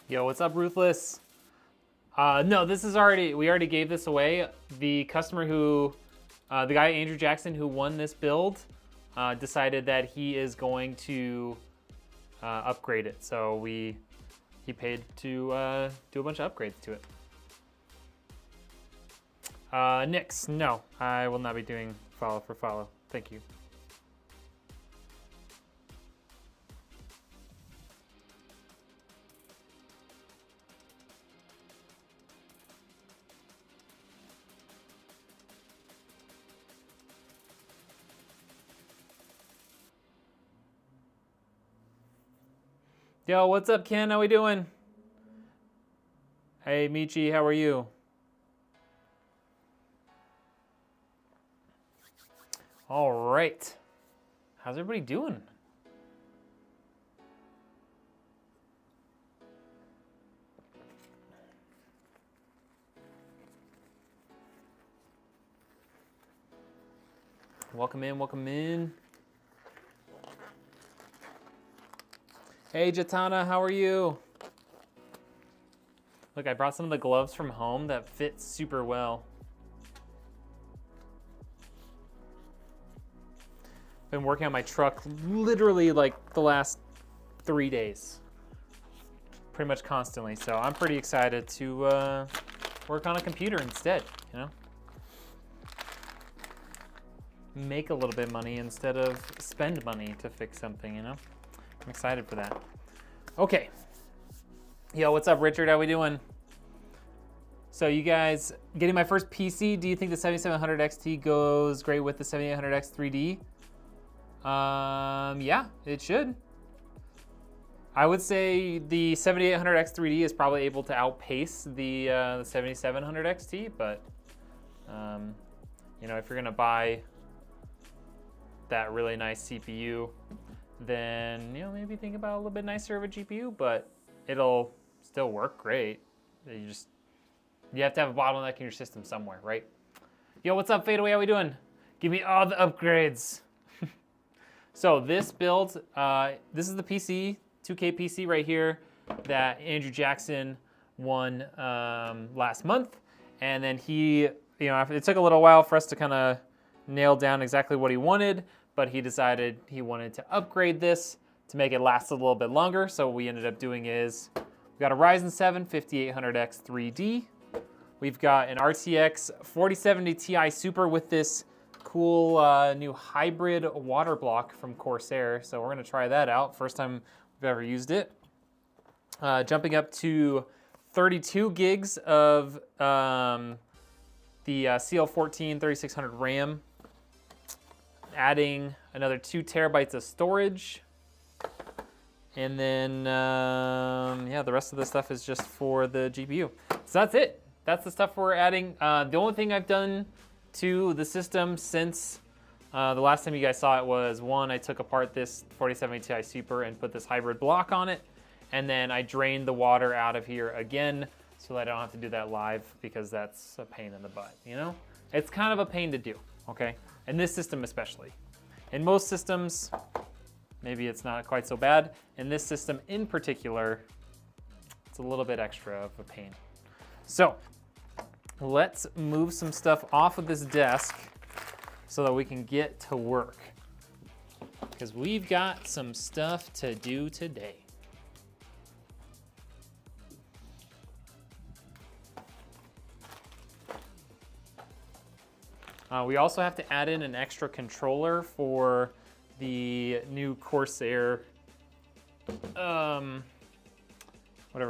Yo, what's up, Ruthless? No, this is we already gave this away. The customer who, the guy, Andrew Jackson, who won this build, decided that he is going to upgrade it. So he paid to do a bunch of upgrades to it. Nix, no, I will not be doing follow for follow. Thank you. Yo, what's up, Ken? How we doing? Hey, Michi, how are you? All right. How's everybody doing? Welcome in, welcome in. Hey, Jatana, how are you? Look, I brought some of the gloves from home that fit super well. Been working on my truck literally like the last 3 days. Pretty much constantly, so I'm pretty excited to work on a computer instead, you know? Make a little bit of money instead of spend money to fix something, you know? I'm excited for that. Okay. Yo, what's up, Richard? How we doing? So you guys, getting my first PC, do you think the 7700 XT goes great with the 7800X 3D? Yeah, it should. I would say the 7800X 3D is probably able to outpace the 7700 XT, but you know, if you're gonna buy that really nice CPU, then, you know, maybe think about a little bit nicer of a GPU, but it'll still work great. You have to have a bottleneck in your system somewhere, right? Yo, what's up, Fadeaway? How we doing? Give me all the upgrades. So this build, this is the PC, 2K PC right here that Andrew Jackson won last month. And then he, you know, it took a little while for us to kind of nail down exactly what he wanted, but he decided he wanted to upgrade this to make it last a little bit longer. So what we ended up doing is we've got a Ryzen 7 5800X 3D. We've got an RTX 4070 Ti Super with this cool new hybrid water block from Corsair. So we're gonna try that out. First time we've ever used it. Jumping up to 32 gigs of the CL14 3600 RAM. Adding another 2 terabytes of storage. And then, yeah, the rest of the stuff is just for the GPU. So that's it. That's the stuff we're adding. The only thing I've done to the system since the last time you guys saw it was, one, I took apart this 4070 Ti Super and put this hybrid block on it. And then I drained the water out of here again so that I don't have to do that live, because that's a pain in the butt, you know? It's kind of a pain to do, okay? In this system especially. In most systems, maybe it's not quite so bad. In this system in particular, it's a little bit extra of a pain. So let's move some stuff off of this desk so that we can get to work, because we've got some stuff to do today. We also have to add in an extra controller for the new Corsair, whatever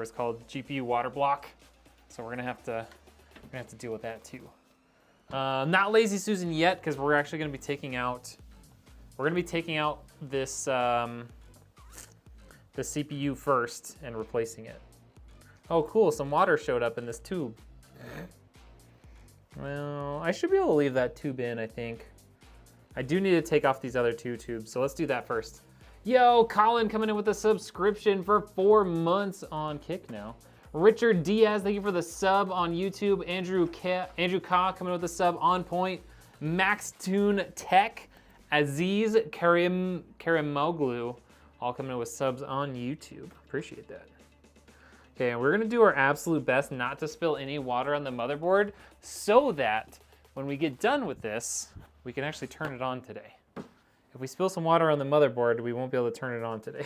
it's called, GPU water block. So we're gonna have to deal with that too. Not Lazy Susan yet, because we're actually gonna be taking out this the CPU first and replacing it. Oh, cool! Some water showed up in this tube. Well, I should be able to leave that tube in, I think. I do need to take off these other 2 tubes, so let's do that first. Yo, Colin coming in with a subscription for 4 months on Kick now. Richard Diaz, thank you for the sub on YouTube. Andrew Ka coming in with a sub on point. Max Toon Tech, Aziz Karimoglu, all coming in with subs on YouTube. Appreciate that. Okay, and we're gonna do our absolute best not to spill any water on the motherboard so that when we get done with this, we can actually turn it on today. If we spill some water on the motherboard, we won't be able to turn it on today,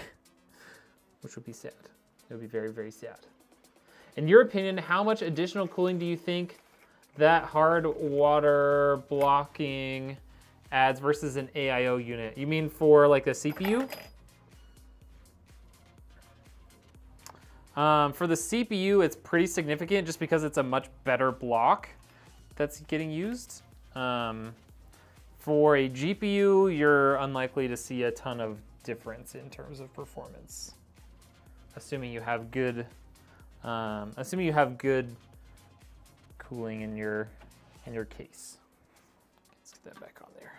which would be sad. It would be very, very sad. In your opinion, how much additional cooling do you think that hard water blocking adds versus an AIO unit? You mean for like a CPU? For the CPU, it's pretty significant just because it's a much better block that's getting used. For a GPU, you're unlikely to see a ton of difference in terms of performance, assuming you have good, cooling in your case. Let's get that back on there.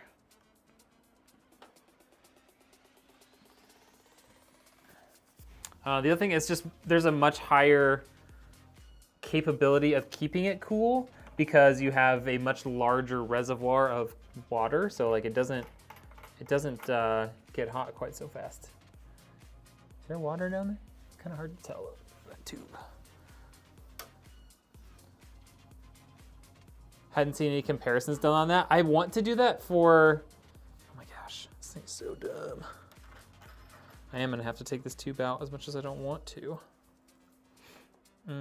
The other thing is just there's a much higher capability of keeping it cool because you have a much larger reservoir of water, so like it doesn't get hot quite so fast. Is there water down there? It's kind of hard to tell that tube. Hadn't seen any comparisons done on that. I want to do that for, oh my gosh, this thing's so dumb. I am gonna have to take this tube out as much as I don't want to. I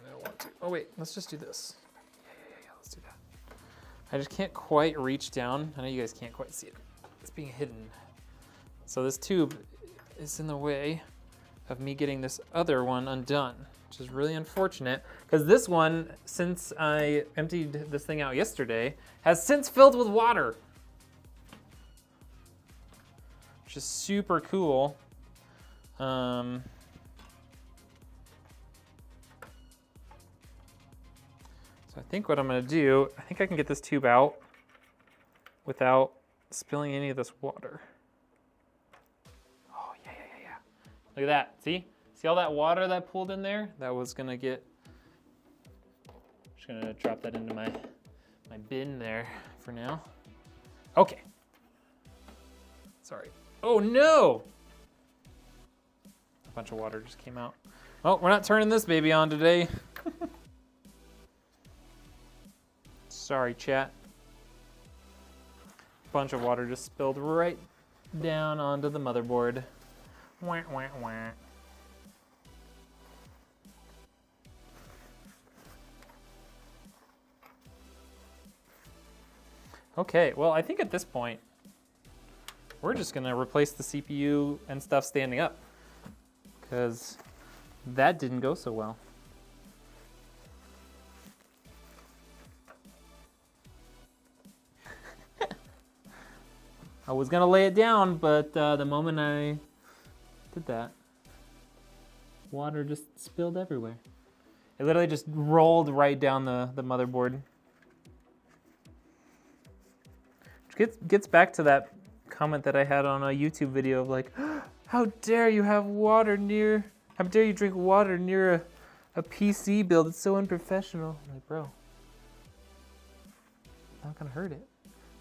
don't want to. Oh wait, let's just do this. Yeah, let's do that. I just can't quite reach down. I know you guys can't quite see it. It's being hidden. So this tube is in the way of me getting this other one undone, which is really unfortunate because this one, since I emptied this thing out yesterday, has since filled with water. Which is super cool. So I think what I'm gonna do, I think I can get this tube out without spilling any of this water. Oh, yeah. Look at that, see? See all that water that pooled in there? That was gonna get, just gonna drop that into my bin there for now. Okay. Sorry. Oh no! A bunch of water just came out. Well, we're not turning this baby on today. Sorry, chat. A bunch of water just spilled right down onto the motherboard. Wah, wah, wah. Okay, well, I think at this point, we're just gonna replace the CPU and stuff standing up because that didn't go so well. I was gonna lay it down, but the moment I did that, water just spilled everywhere. It literally just rolled right down the motherboard. Which gets back to that comment that I had on a YouTube video of like, how dare you have water near, how dare you drink water near a PC build, it's so unprofessional. I'm like, bro, not gonna hurt it.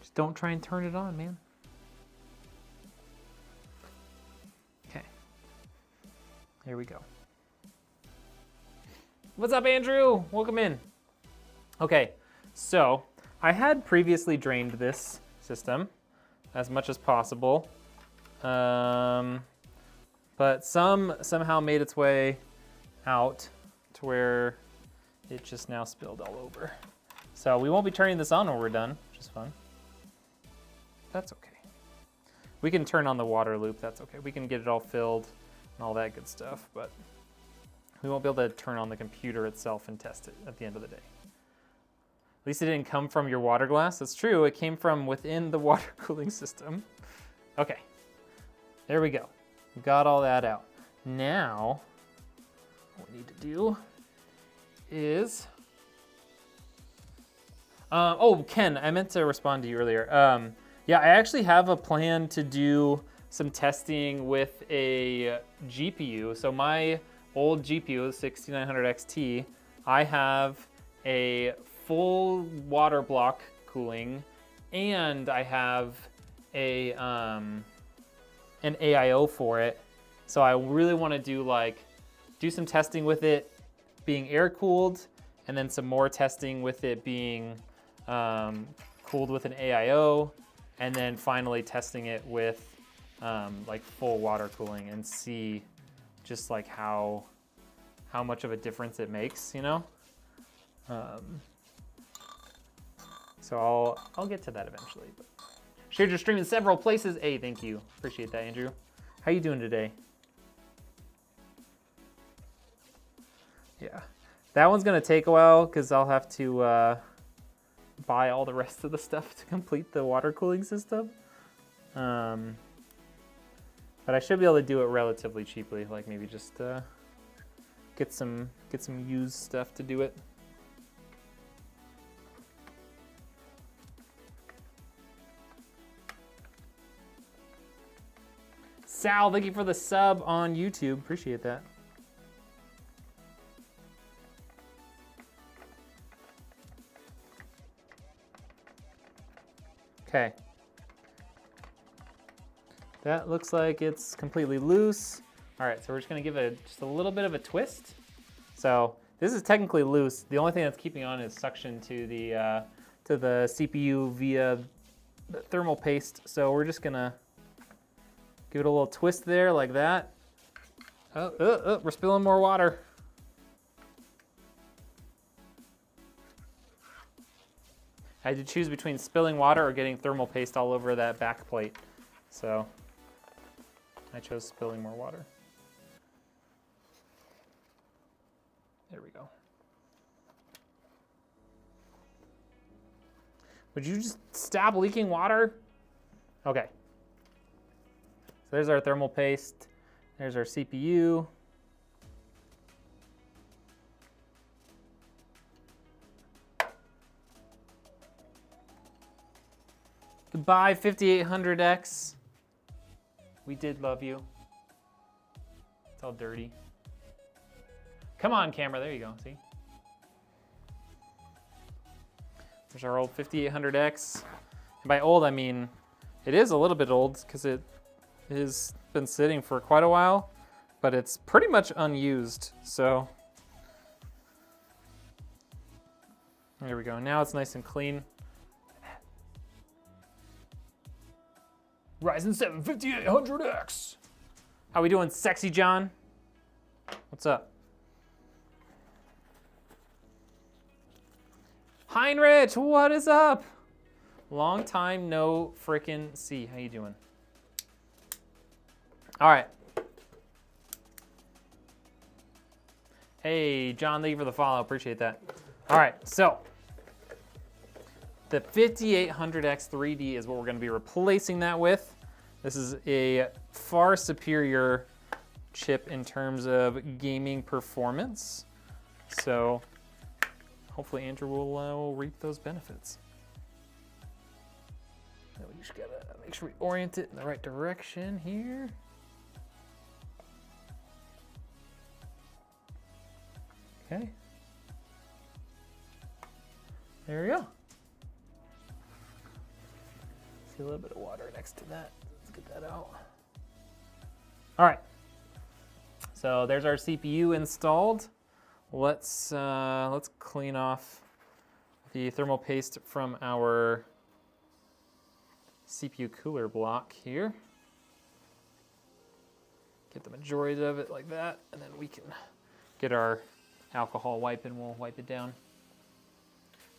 Just don't try and turn it on, man. Okay, here we go. What's up, Andrew? Welcome in. Okay, so I had previously drained this system as much as possible, but somehow made its way out to where it just now spilled all over. So we won't be turning this on when we're done, which is fun. That's okay. We can turn on the water loop, that's okay. We can get it all filled and all that good stuff, but we won't be able to turn on the computer itself and test it at the end of the day. At least it didn't come from your water glass. That's true, it came from within the water cooling system. Okay, there we go. We got all that out. Now, what we need to do is, oh, Ken, I meant to respond to you earlier. Yeah, I actually have a plan to do some testing with a GPU. So my old GPU, 6900 XT, I have a full water block cooling, and I have a an AIO for it, So I really want to do some testing with it being air cooled, and then some more testing with it being cooled with an AIO, and then finally testing it with like full water cooling and see just like how much of a difference it makes, you know? So I'll get to that eventually. But shared your stream in several places. Hey, thank you. Appreciate that, Andrew. How you doing today? Yeah, that one's gonna take a while because I'll have to buy all the rest of the stuff to complete the water cooling system. But I should be able to do it relatively cheaply, like maybe just get some used stuff to do it. Sal, thank you for the sub on YouTube. Appreciate that. Okay. That looks like it's completely loose. All right, so we're just gonna give it just a little bit of a twist. So this is technically loose. The only thing that's keeping on is suction to the CPU via the thermal paste. So we're just gonna give it a little twist there like that. Oh, we're spilling more water. I had to choose between spilling water or getting thermal paste all over that back plate. So I chose spilling more water. There we go. Would you just stop leaking water? Okay. So there's our thermal paste. There's our CPU. Goodbye, 5800X. We did love you. It's all dirty. Come on, camera. There you go. See? There's our old 5800X. And by old, I mean it is a little bit old because it has been sitting for quite a while, but it's pretty much unused. So there we go. Now it's nice and clean. Ryzen 7 5800X. How we doing, Sexy John? What's up? Heinrich, what is up? Long time no frickin' see. How you doing? All right. Hey, John, thank you for the follow. Appreciate that. All right, so the 5800X 3D is what we're going to be replacing that with. This is a far superior chip in terms of gaming performance. So hopefully Andrew will reap those benefits. Now we just gotta make sure we orient it in the right direction here. Okay. There we go. See a little bit of water next to that. Let's get that out. All right. So there's our CPU installed. Let's clean off the thermal paste from our CPU cooler block here. Get the majority of it like that, and then we can get our alcohol wipe and we'll wipe it down.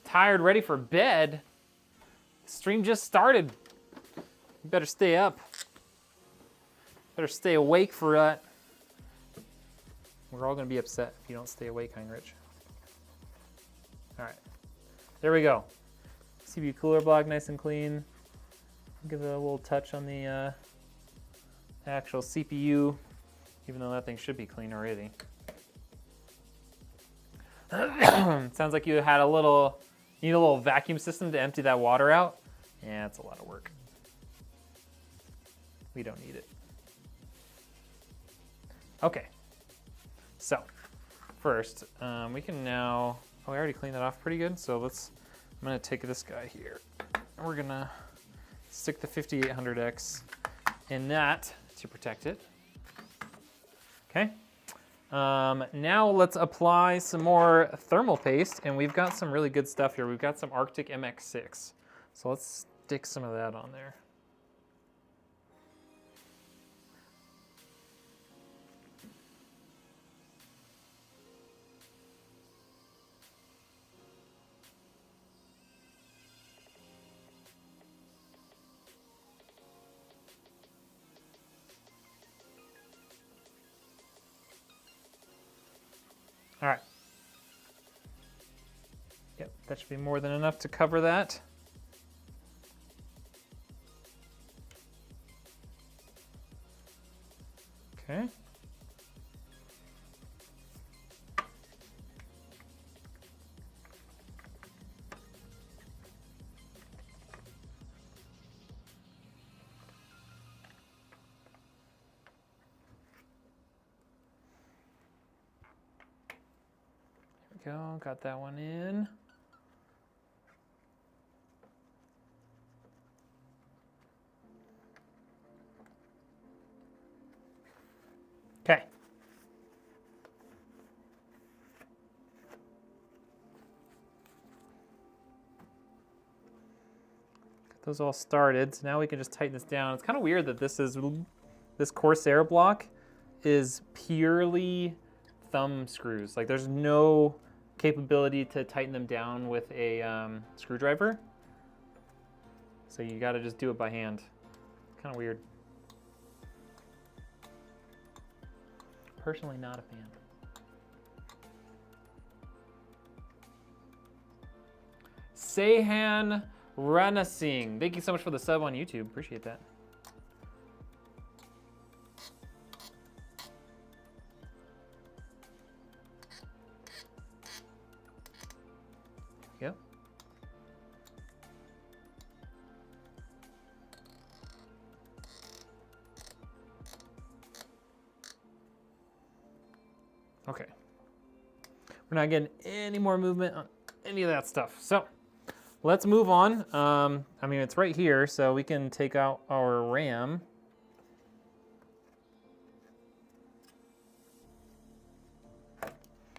Tired, ready for bed? Stream just started. You better stay up. Better stay awake for that. We're all gonna be upset if you don't stay awake, Heinrich. All right, there we go. CPU cooler block nice and clean. Give it a little touch on the actual CPU, even though that thing should be clean already. Sounds like you had you need a little vacuum system to empty that water out. Yeah, it's a lot of work. We don't need it. Okay. So, first, we can now, oh, we already cleaned that off pretty good. So I'm gonna take this guy here. And we're gonna stick the 5800X in that to protect it. Okay. Now let's apply some more thermal paste, and we've got some really good stuff here. We've got some Arctic MX6. So let's stick some of that on there. All right. Yep, that should be more than enough to cover that. Okay. There we go, got that one in. Okay. Got those all started. So now we can just tighten this down. It's kind of weird that this Corsair block is purely thumb screws. Like there's no capability to tighten them down with a screwdriver. So you got to just do it by hand. Kind of weird. Personally not a fan. Seyhan Ranasing. Thank you so much for the sub on YouTube. Appreciate that. Yep. Okay. We're not getting any more movement on any of that stuff. So let's move on. I mean, it's right here, so we can take out our RAM.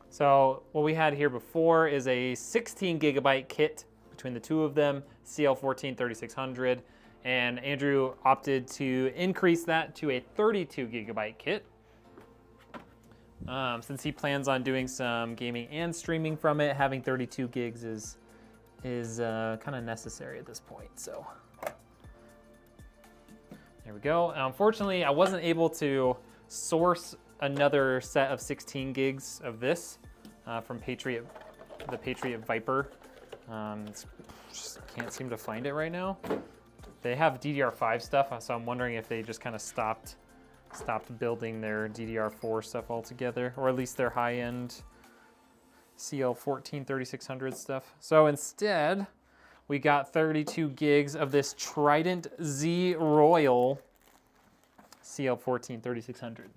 So what we had here before is a 16 gigabyte kit between the two of them, CL14-3600, and Andrew opted to increase that to a 32 gigabyte kit. Since he plans on doing some gaming and streaming from it, having 32 gigs is kind of necessary at this point. So there we go. Unfortunately, I wasn't able to source another set of 16 gigs of this from the Patriot Viper. Just can't seem to find it right now. They have DDR5 stuff, so I'm wondering if they just kind of stopped building their DDR4 stuff altogether, or at least their high-end CL14-3600 stuff. So instead, we got 32 gigs of this Trident Z Royal CL14-3600.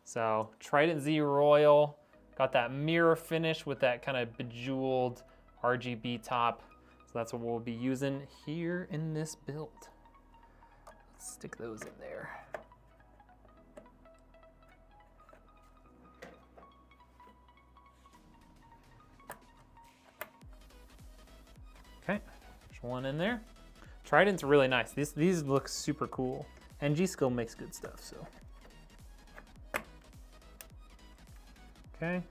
So Trident Z Royal, got that mirror finish with that kind of bejeweled RGB top. So that's what we'll be using here in this build. Let's stick those in there. Okay, there's one in there. Trident's really nice. These look super cool. And Gskill makes good stuff, so. Okay.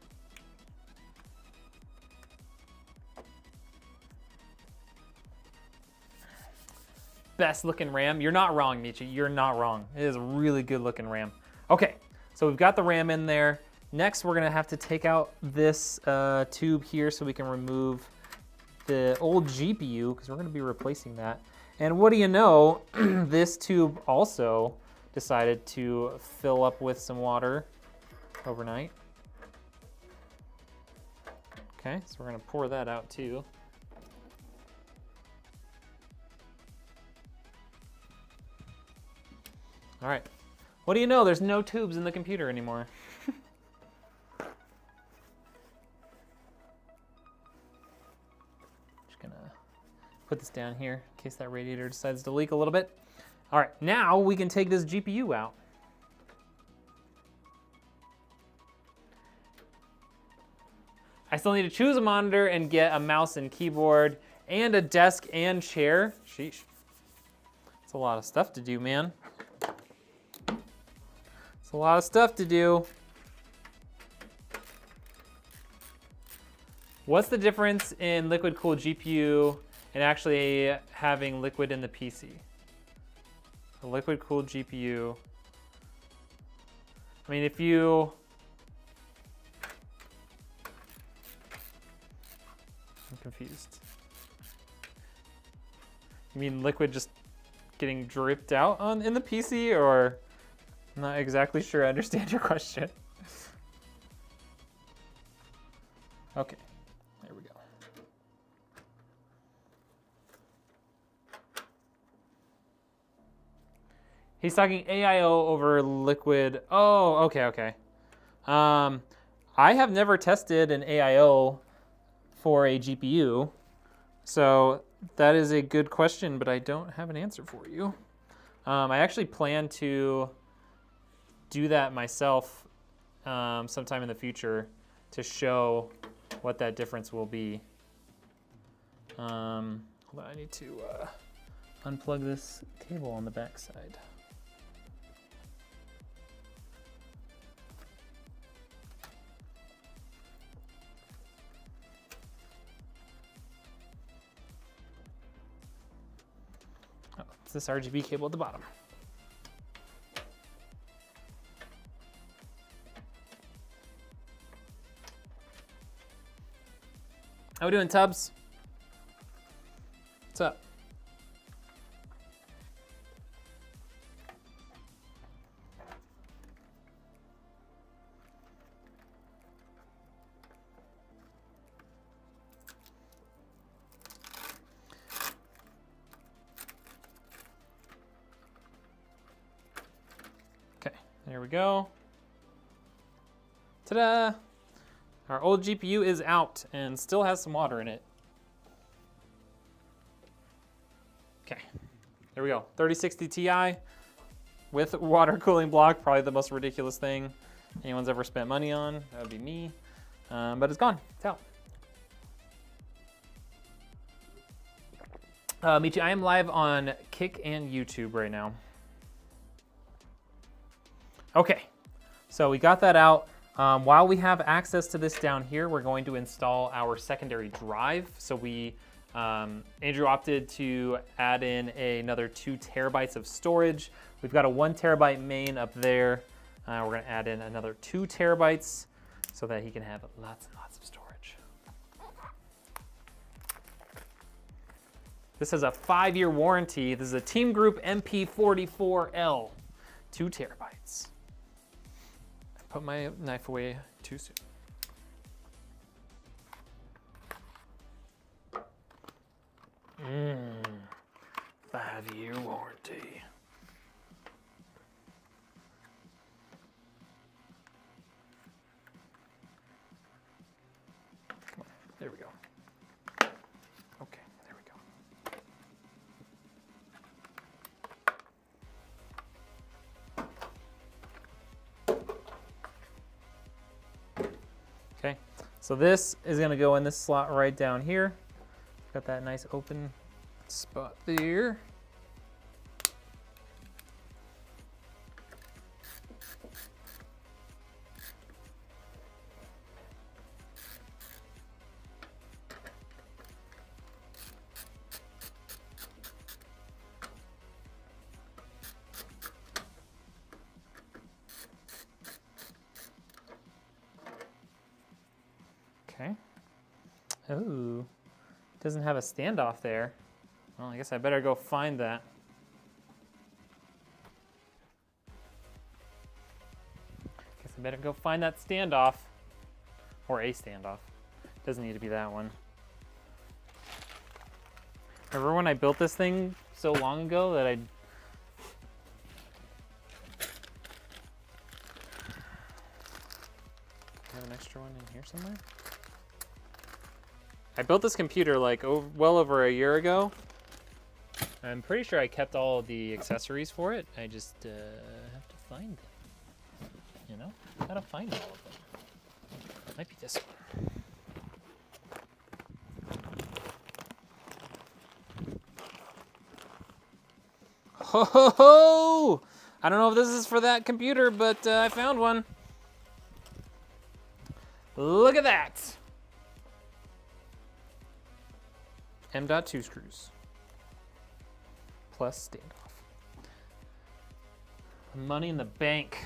Best looking RAM. You're not wrong, Michi. You're not wrong. It is a really good looking RAM. Okay, so we've got the RAM in there. Next, we're gonna have to take out this tube here so we can remove the old GPU, because we're gonna be replacing that. And what do you know, this tube also decided to fill up with some water overnight. Okay, so we're gonna pour that out too. All right, what do you know? There's no tubes in the computer anymore. Just gonna put this down here in case that radiator decides to leak a little bit. All right, now we can take this GPU out. I still need to choose a monitor and get a mouse and keyboard and a desk and chair. Sheesh. It's a lot of stuff to do, man. It's a lot of stuff to do. What's the difference in liquid cooled GPU and actually having liquid in the PC? A liquid cooled GPU. I mean, if you... I'm confused. You mean liquid just getting dripped out in the PC, or? I'm not exactly sure I understand your question. Okay, there we go. He's talking AIO over liquid. Oh, okay. I have never tested an AIO for a GPU, so that is a good question, but I don't have an answer for you. I actually plan to do that myself sometime in the future to show what that difference will be. Hold on, I need to unplug this cable on the back side. It's this RGB cable at the bottom. How we doing, Tubbs? What's up? There we go. Ta-da! Our old GPU is out and still has some water in it. Okay, there we go. 3060 Ti with water cooling block, probably the most ridiculous thing anyone's ever spent money on. That would be me, but it's gone, it's out. Michi, I am live on Kick and YouTube right now. Okay, so we got that out. While we have access to this down here, we're going to install our secondary drive. So Andrew opted to add in another 2 terabytes of storage. We've got a 1 terabyte main up there. We're gonna add in another 2 terabytes so that he can have lots and lots of storage. This has a 5-year warranty. This is a Team Group MP44L, 2 terabytes. Put my knife away too soon. Mmm, 5-year warranty. Come on, there we go. Okay, there we go. Okay, so this is gonna go in this slot right down here. Got that nice open spot there. Okay. Ooh, doesn't have a standoff there. Well, I guess I better go find that. Guess I better go find that standoff. Or a standoff. Doesn't need to be that one. Remember when I built this thing so long ago that I... have an extra one in here somewhere? I built this computer like well over a year ago. I'm pretty sure I kept all of the accessories for it. I just have to find them. You know? Gotta find all of them. Might be this one. ho ho ho! I don't know if this is for that computer, but I found one. Look at that. M.2 screws. Plus standoff. Money in the bank.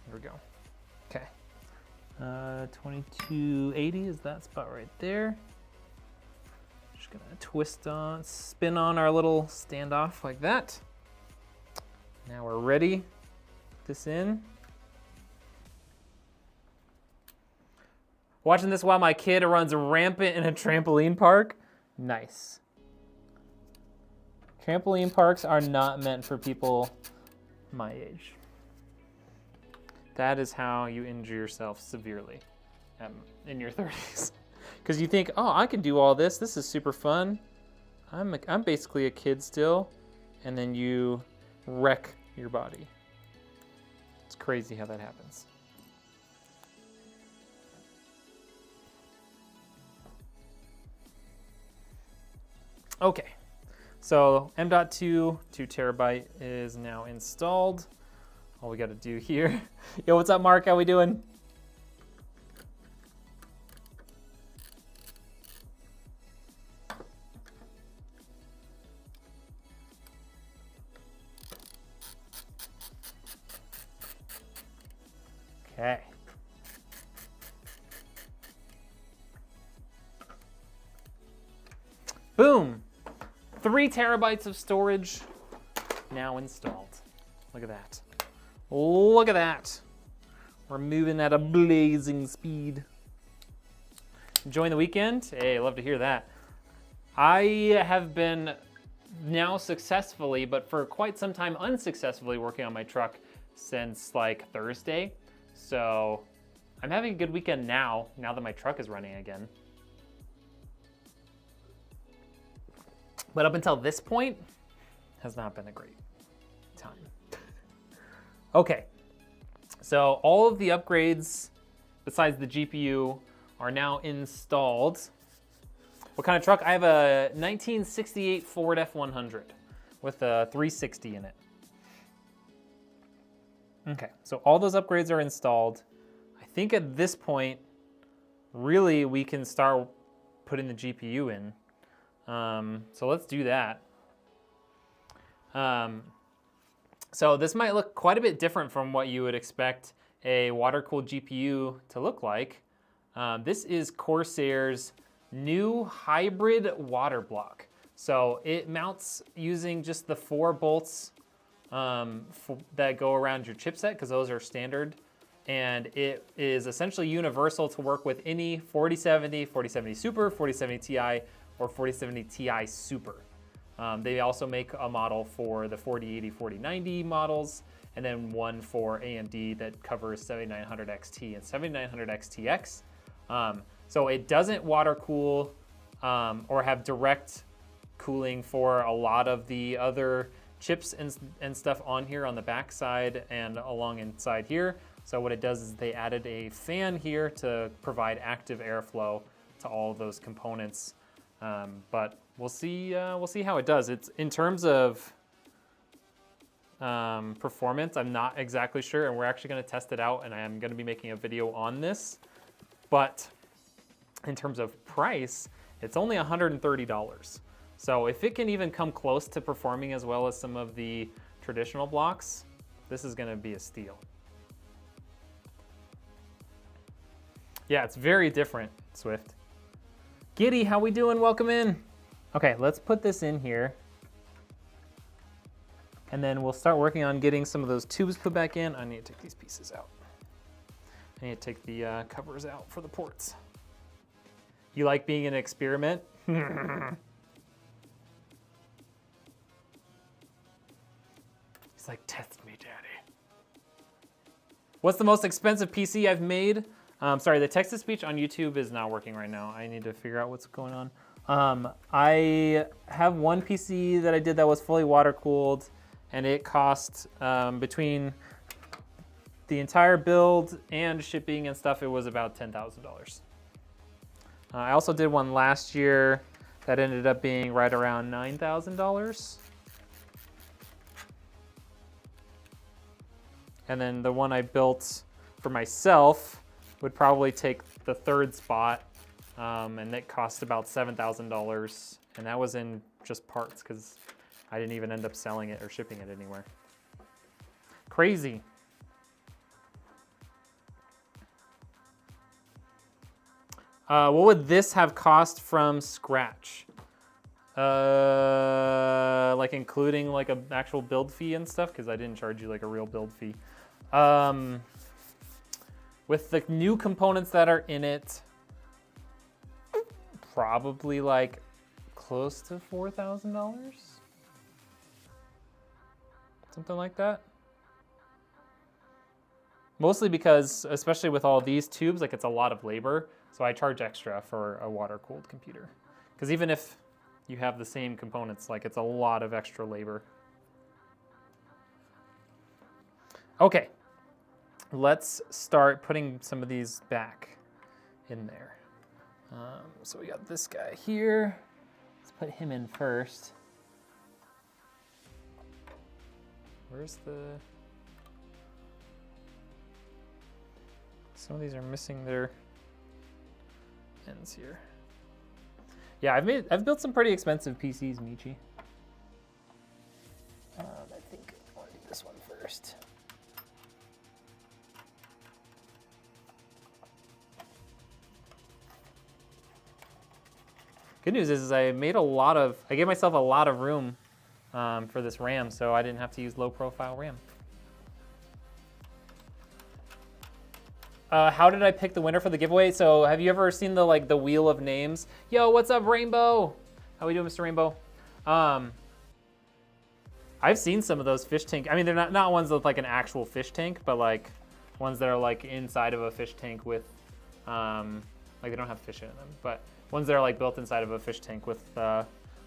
Here we go. Okay. 2280 is that spot right there. Just gonna twist on, spin on our little standoff like that. Now we're ready. Put this in. Watching this while my kid runs rampant in a trampoline park. Nice. Trampoline parks are not meant for people my age. That is how you injure yourself severely in your 30s. Because you think, oh, I can do all this. This is super fun. I'm basically a kid still. And then you wreck your body. It's crazy how that happens. Okay, so M.2 2 terabyte is now installed. All we gotta do here. Yo, what's up, Mark? How we doing? Okay. Boom! 3 terabytes of storage now installed. Look at that. Look at that. We're moving at a blazing speed. Enjoying the weekend? Hey, love to hear that. I have been now successfully, but for quite some time unsuccessfully, working on my truck since like Thursday. So I'm having a good weekend now that my truck is running again. But up until this point, has not been a great time. Okay, so all of the upgrades besides the GPU are now installed. What kind of truck? I have a 1968 Ford F100 with a 360 in it. Okay, so all those upgrades are installed. I think at this point, really we can start putting the GPU in. So let's do that. So this might look quite a bit different from what you would expect a water-cooled GPU to look like. This is Corsair's new hybrid water block. So it mounts using just the 4 bolts that go around your chipset, because those are standard. And it is essentially universal to work with any 4070, 4070 Super, 4070 Ti, or 4070 Ti Super. They also make a model for the 4080, 4090 models, and then one for AMD that covers 7900 XT and 7900 XTX. So it doesn't water cool or have direct cooling for a lot of the other chips and stuff on here on the back side and along inside here. So what it does is they added a fan here to provide active airflow to all of those components. But we'll see how it does. It's in terms of performance, I'm not exactly sure, and we're actually going to test it out, and I am going to be making a video on this. But in terms of price, it's only $130. So if it can even come close to performing as well as some of the traditional blocks, this is going to be a steal. Yeah, it's very different, Swift. Giddy, how we doing? Welcome in. Okay, let's put this in here. And then we'll start working on getting some of those tubes put back in. I need to take these pieces out. I need to take the covers out for the ports. You like being an experiment? He's like, test me, daddy. What's the most expensive PC I've made? Sorry, the text-to-speech on YouTube is not working right now. I need to figure out what's going on. I have one PC that I did that was fully water-cooled, and it cost between the entire build and shipping and stuff, it was about $10,000. I also did one last year that ended up being right around $9,000. And then the one I built for myself would probably take the third spot, and it cost about $7,000. And that was in just parts because I didn't even end up selling it or shipping it anywhere. Crazy. What would this have cost from scratch? Like including like an actual build fee and stuff, because I didn't charge you like a real build fee. With the new components that are in it, probably like close to $4,000, something like that. Mostly because, especially with all these tubes, like it's a lot of labor, so I charge extra for a water-cooled computer. Because even if you have the same components, like it's a lot of extra labor. Okay, let's start putting some of these back in there. So we got this guy here. Let's put him in first. Where's the... Some of these are missing their ends here. Yeah, I've built some pretty expensive PCs, Michi. I think I want to do this one first. Good news is I made I gave myself a lot of room for this RAM, so I didn't have to use low profile RAM. How did I pick the winner for the giveaway? So have you ever seen the wheel of names? Yo, what's up, Rainbow? How we doing, Mr. Rainbow? I've seen some of those fish tank. I mean, they're not ones with like an actual fish tank, but like ones that are like inside of a fish tank with, like they don't have fish in them, but ones that are like built inside of a fish tank with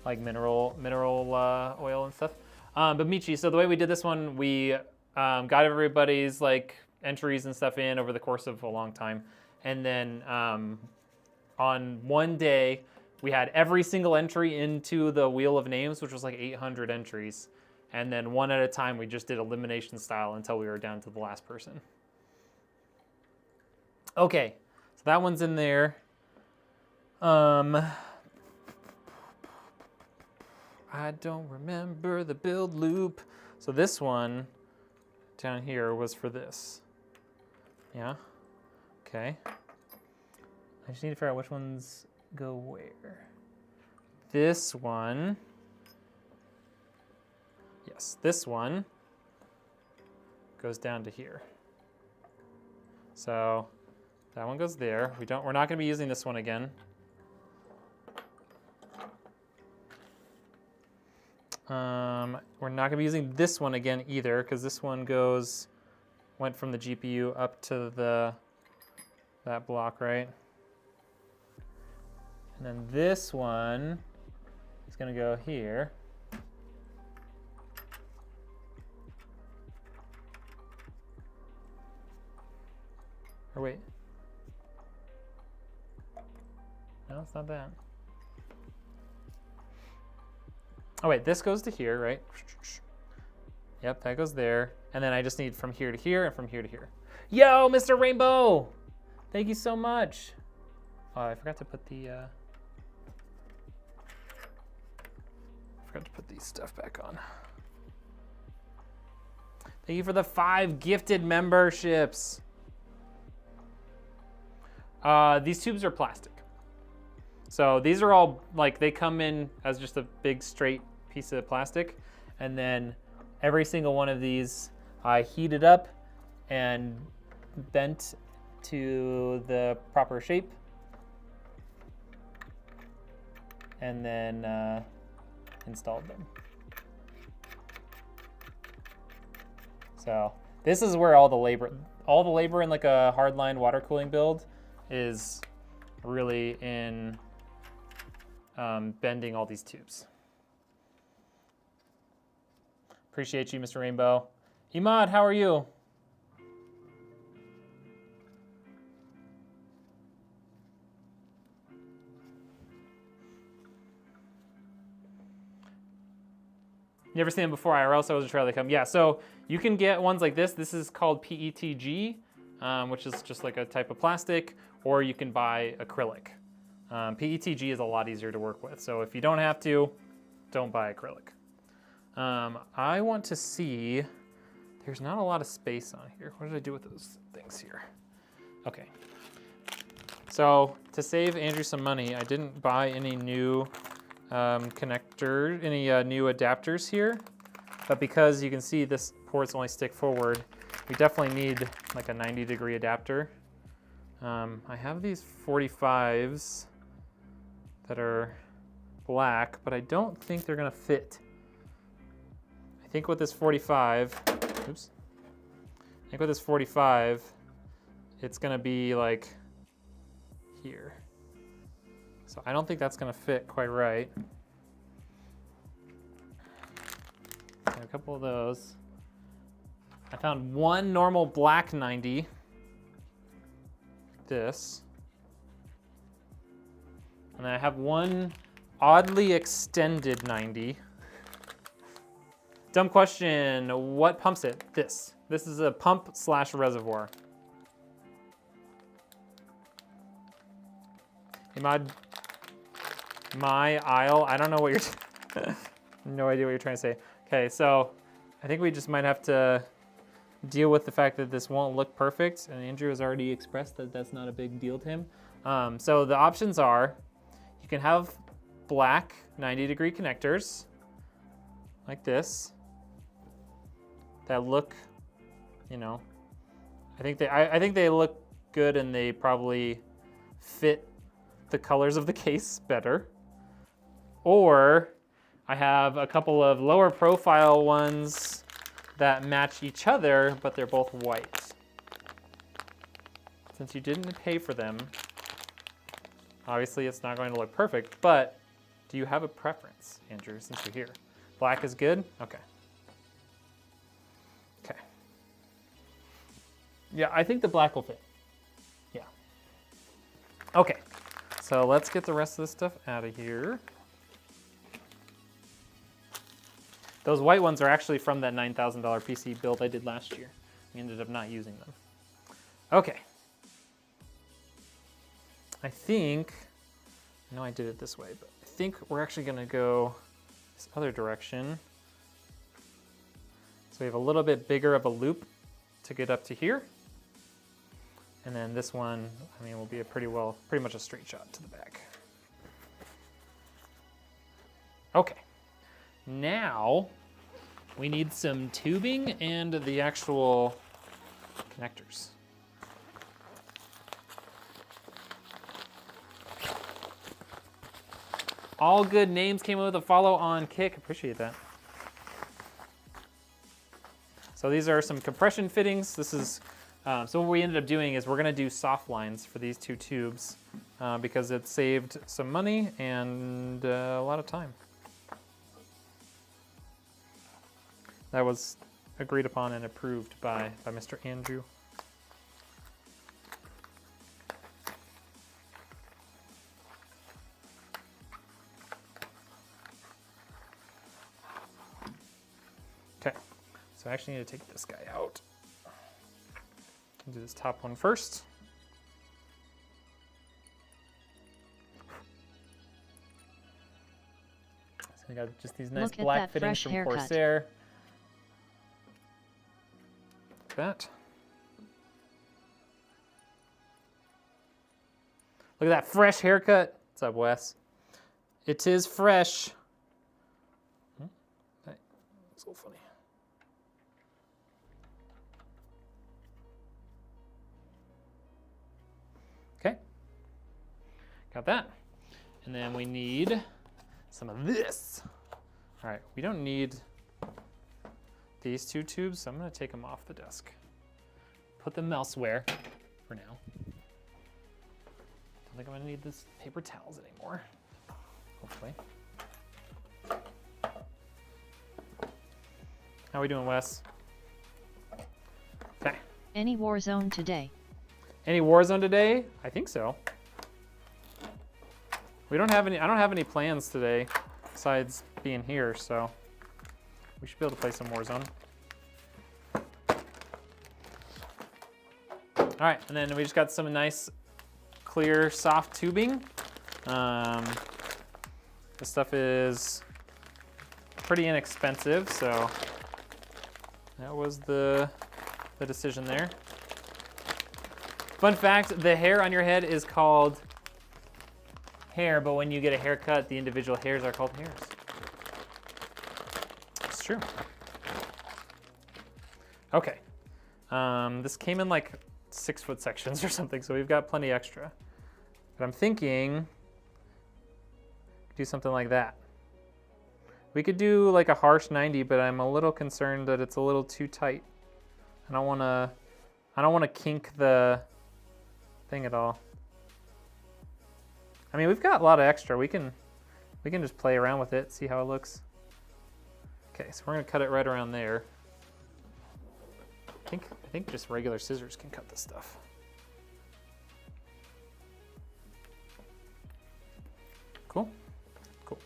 like mineral oil and stuff. But Michi, so the way we did this one, we got everybody's like entries and stuff in over the course of a long time. And then on one day, we had every single entry into the wheel of names, which was like 800 entries. And then one at a time, we just did elimination style until we were down to the last person. Okay, so that one's in there. I don't remember the build loop. So this one down here was for this. Yeah, okay. I just need to figure out which ones go where. This one, yes, this one goes down to here. So that one goes there. We're not gonna be using this one again. We're not gonna be using this one again either, because this one went from the GPU up to that block, right? And then this one is gonna go here. Or wait. No, it's not that. Oh wait, this goes to here, right? Yep, that goes there. And then I just need from here to here and from here to here. Yo, Mr. Rainbow! Thank you so much. Oh, I forgot to put these stuff back on. Thank you for the 5 gifted memberships. These tubes are plastic. So these are all, like, they come in as just a big straight piece of plastic. And then every single one of these I heated up and bent to the proper shape. And then installed them. So this is where all the labor in like a hardline water cooling build is really in bending all these tubes. Appreciate you, Mr. Rainbow. Imad, how are you? Never seen them before IRL, so I was a try to come. Yeah, so You can get ones like this. This is called PETG, which is just like a type of plastic, or you can buy acrylic. PETG is a lot easier to work with, so if you don't have to, don't buy acrylic. I want to see, there's not a lot of space on here. What did I do with those things here? Okay. So to save Andrew some money, I didn't buy any new new adapters here, but because you can see this ports only stick forward, we definitely need like a 90-degree adapter. I have these 45s that are black, but I don't think they're gonna fit. I think with this 45, oops. I think with this 45, it's gonna be like here. So I don't think that's gonna fit quite right. Got a couple of those. I found one normal black 90. This. And then I have one oddly extended 90. Dumb question, what pumps it? This. This is a pump / reservoir. Hey, my aisle, I don't know what you're, no idea what you're trying to say. Okay, so I think we just might have to deal with the fact that this won't look perfect, and Andrew has already expressed that that's not a big deal to him. So the options are, you can have black 90-degree connectors, like this, that look, you know, I think they look good, and they probably fit the colors of the case better. Or I have a couple of lower profile ones that match each other, but they're both white. Since you didn't pay for them, obviously it's not going to look perfect, but do you have a preference, Andrew, since you're here? Black is good? Okay. Okay. Yeah, I think the black will fit. Yeah. Okay, so let's get the rest of this stuff out of here. Those white ones are actually from that $9,000 PC build I did last year. We ended up not using them. Okay. I think, I know I did it this way, but I think we're actually gonna go this other direction. So we have a little bit bigger of a loop to get up to here. And then this one, I mean, will be a pretty much a straight shot to the back. Okay. Now, we need some tubing and the actual connectors. All good names came with a follow on Kick. Appreciate that. So these are some compression fittings. This is, so what we ended up doing is we're gonna do soft lines for these two tubes because it saved some money and a lot of time. That was agreed upon and approved by Mr. Andrew. Okay, so I actually need to take this guy out. I'll do this top one first. So I got just these nice black fittings from Corsair. That. Look at that fresh haircut. What's up, Wes? It is fresh. That looks so funny. Okay. Got that. And then we need some of this. All right, we don't need these two tubes, so I'm gonna take them off the desk. Put them elsewhere for now. Don't think I'm gonna need this paper towels anymore, hopefully. How we doing, Wes? Okay. Any Warzone today? Any Warzone today? I think so. We don't have any, I don't have any plans today besides being here, so we should be able to play some Warzone. All right, and then we just got some nice, clear, soft tubing. This stuff is pretty inexpensive, so that was the decision there. Fun fact, the hair on your head is called hair, but when you get a haircut, the individual hairs are called hairs. It's true. Okay. This came in like 6-foot sections or something, so we've got plenty extra. But I'm thinking, do something like that. We could do like a harsh 90, but I'm a little concerned that it's a little too tight. I don't want to kink the thing at all. I mean, we've got a lot of extra. We can just play around with it, see how it looks. Okay, so we're gonna cut it right around there. I think just regular scissors can cut this stuff. Cool. Cool.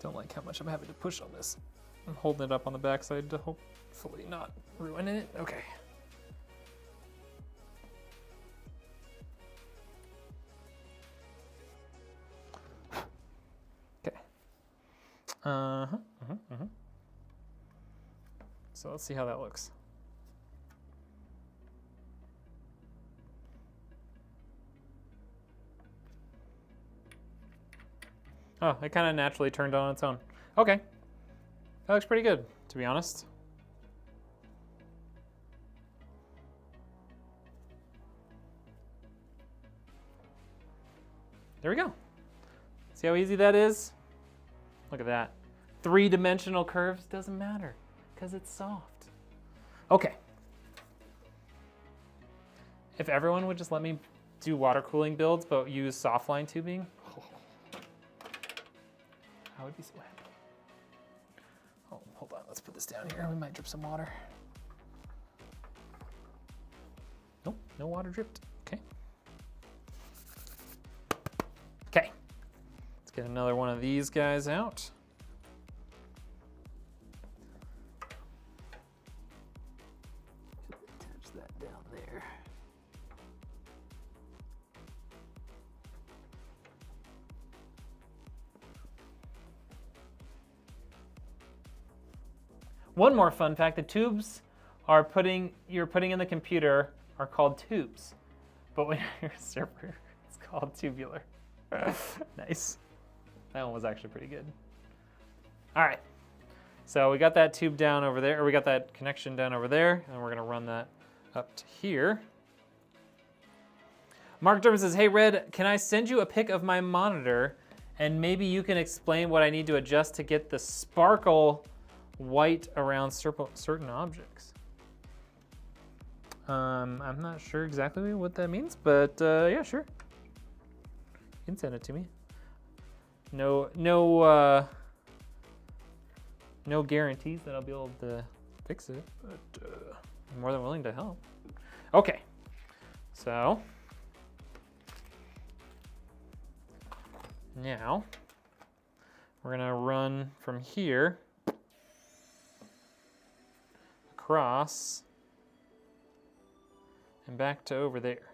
Don't like how much I'm having to push on this. I'm holding it up on the backside to hopefully not ruin it. Okay. Okay. So let's see how that looks. Oh, it kind of naturally turned on its own. Okay. That looks pretty good, to be honest. There we go. See how easy that is? Look at that. 3-dimensional curves doesn't matter because it's soft. Okay. If everyone would just let me do water cooling builds but use softline tubing, I would be so happy. Oh, hold on, let's put this down here. We might drip some water. Nope, no water dripped. Okay. Okay. Let's get another one of these guys out. Attach that down there. One more fun fact, the tubes you're putting in the computer are called tubes. But when you're a server, it's called tubular. Nice. That one was actually pretty good. All right. So we got that tube down over there, or we got that connection down over there, and we're gonna run that up to here. Mark Durham says, hey Red, can I send you a pic of my monitor and maybe you can explain what I need to adjust to get the sparkle white around certain objects? I'm not sure exactly what that means, but yeah, sure. You can send it to me. No guarantees that I'll be able to fix it, but I'm more than willing to help. Okay, so now we're gonna run from here across and back to over there.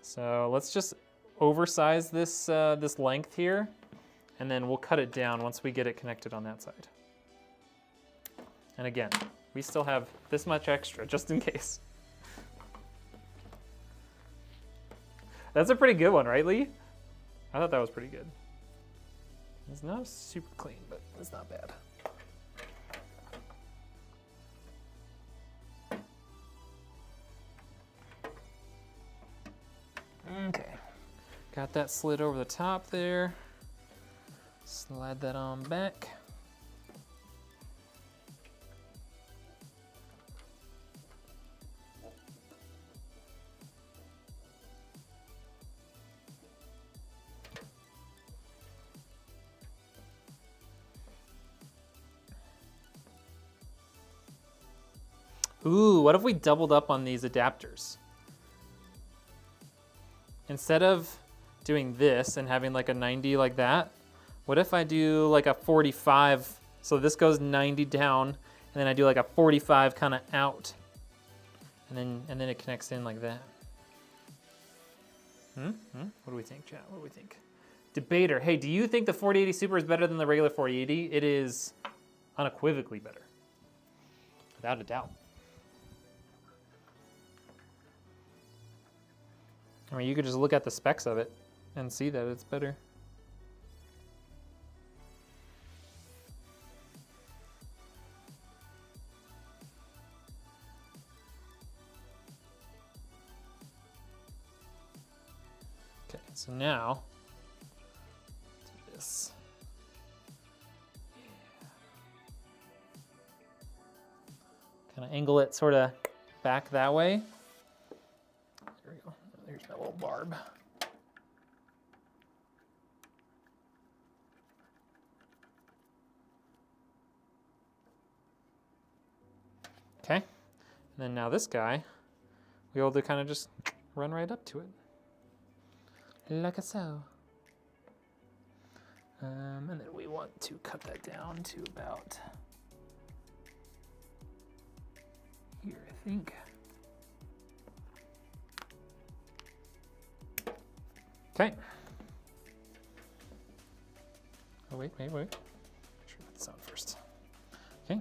So let's just oversize this this length here, and then we'll cut it down once we get it connected on that side. And again, we still have this much extra just in case. That's a pretty good one, right, Lee? I thought that was pretty good. It's not super clean, but it's not bad. Okay, got that slid over the top there. Slide that on back. Ooh, what if we doubled up on these adapters? instead of doing this and having like a 90 like that, what if I do like a 45? So this goes 90 down, and then I do like a 45 kind of out, and then it connects in like that. What do we think, chat? What do we think? Debater, hey, do you think the 4080 Super is better than the regular 4080? It is unequivocally better, without a doubt. I mean, you could just look at the specs of it and see that it's better. Okay, so now, do this. Kind of angle it sort of back that way. There we go. There's my little barb. Okay, and then now this guy, we able to kind of just run right up to it. Like so. And then we want to cut that down to about here, I think. Okay. Oh, wait. Make sure I put this on first. Okay.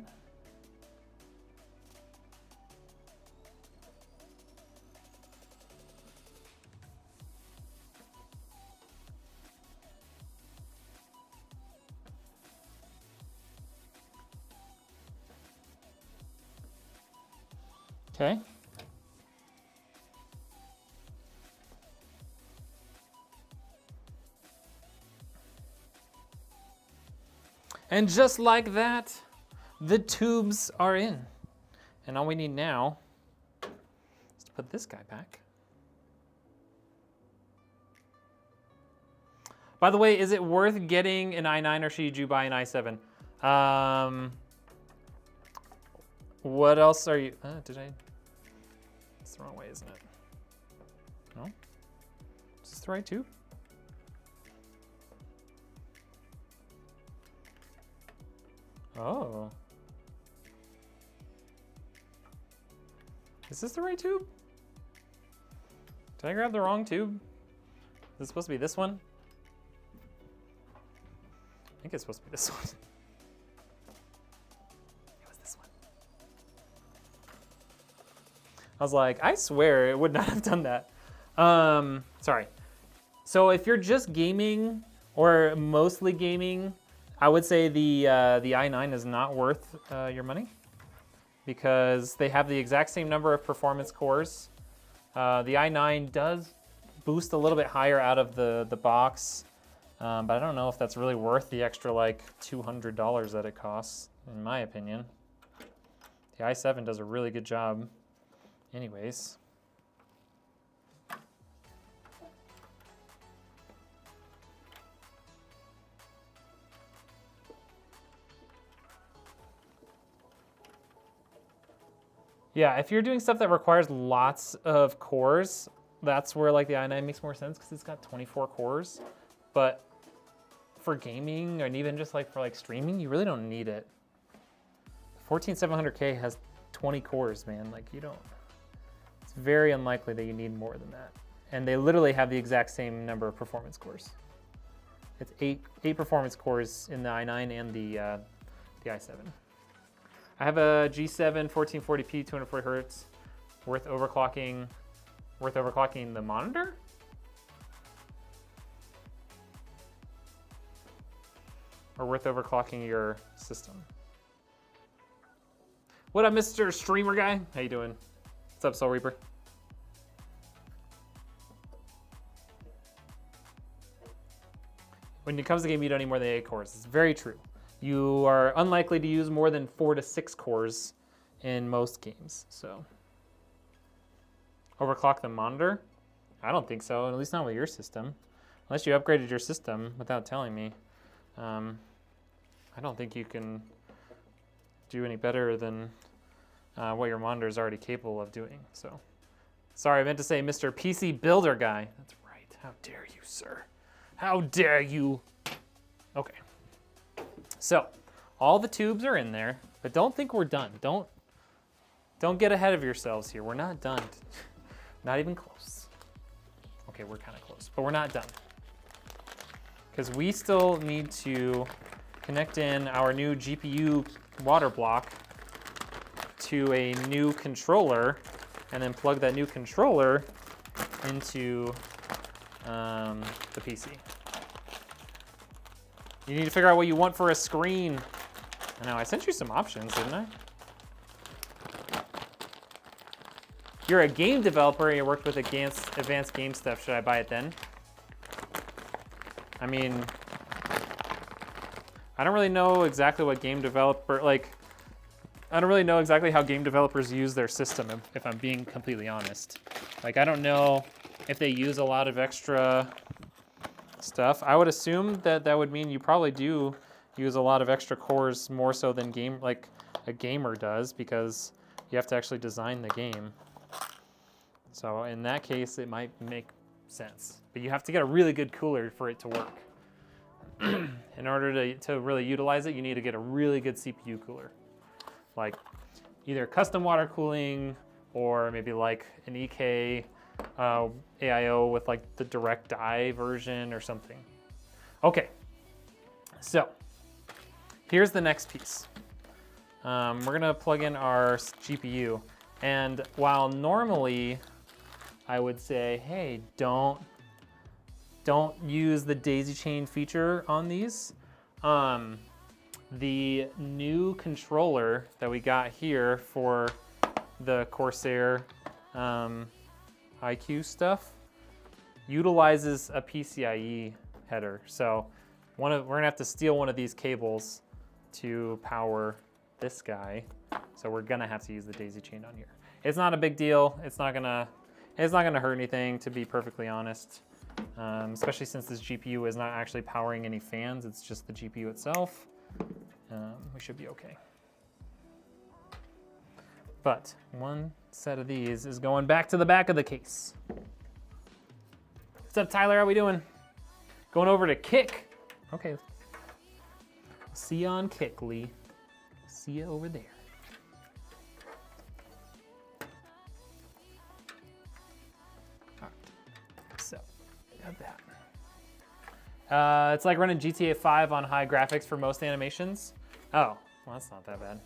Okay. And just like that, the tubes are in. And all we need now is to put this guy back. By the way, is it worth getting an i9 or should you buy an i7? What else are you, it's the wrong way, isn't it? No? Is this the right tube? Oh. Is this the right tube? Did I grab the wrong tube? Is it supposed to be this one? I think it's supposed to be this one. It was this one. I was like, I swear it would not have done that. Sorry. So if you're just gaming or mostly gaming, I would say the i9 is not worth your money because they have the exact same number of performance cores. The i9 does boost a little bit higher out of the box, but I don't know if that's really worth the extra like $200 that it costs, in my opinion. The i7 does a really good job anyways. Yeah, if you're doing stuff that requires lots of cores, that's where like the i9 makes more sense because it's got 24 cores. But for gaming and even just like for like streaming, you really don't need it. 14700K has 20 cores, man. Like you don't, it's very unlikely that you need more than that. And they literally have the exact same number of performance cores. It's eight performance cores in the i9 and the i7. I have a G7 1440p 240 hertz. Worth overclocking the monitor? Or worth overclocking your system? What up, Mr. Streamer guy? How you doing? What's up, Soul Reaper? When it comes to game, you don't need more than 8 cores. It's very true. You are unlikely to use more than 4 to 6 cores in most games, so. Overclock the monitor? I don't think so, at least not with your system. Unless you upgraded your system without telling me. I don't think you can do any better than what your monitor is already capable of doing, so. Sorry, I meant to say Mr. PC Builder guy. That's right. How dare you, sir? How dare you? Okay. So, all the tubes are in there, but don't think we're done. Don't get ahead of yourselves here. We're not done. Not even close. Okay, we're kind of close, but we're not done. Because we still need to connect in our new GPU water block to a new controller, and then plug that new controller into the PC. You need to figure out what you want for a screen. I know, I sent you some options, didn't I? You're a game developer and you worked with advanced game stuff. Should I buy it then? I mean, I don't really know exactly what game developer, I don't really know exactly how game developers use their system, if I'm being completely honest. Like, I don't know if they use a lot of extra stuff. I would assume that that would mean you probably do use a lot of extra cores more so than a gamer does, because you have to actually design the game. So in that case, it might make sense. But you have to get a really good cooler for it to work. In order to really utilize it, you need to get a really good CPU cooler. Like either custom water cooling or maybe like an EK AIO with like the direct die version or something. Okay, so here's the next piece. We're gonna plug in our GPU, and while normally I would say, hey, don't use the daisy chain feature on these. The new controller that we got here for the Corsair IQ stuff utilizes a PCIe header. So we're gonna have to steal one of these cables to power this guy. So we're gonna have to use the daisy chain on here. It's not a big deal. It's not gonna hurt anything, to be perfectly honest. Especially since this GPU is not actually powering any fans, it's just the GPU itself. We should be okay. But one set of these is going back to the back of the case. What's up, Tyler? How we doing? Going over to Kick. Okay. See you on Kick, Lee. See you over there. All right. So, got that. It's like running GTA 5 on high graphics for most animations. Oh, well, that's not that bad.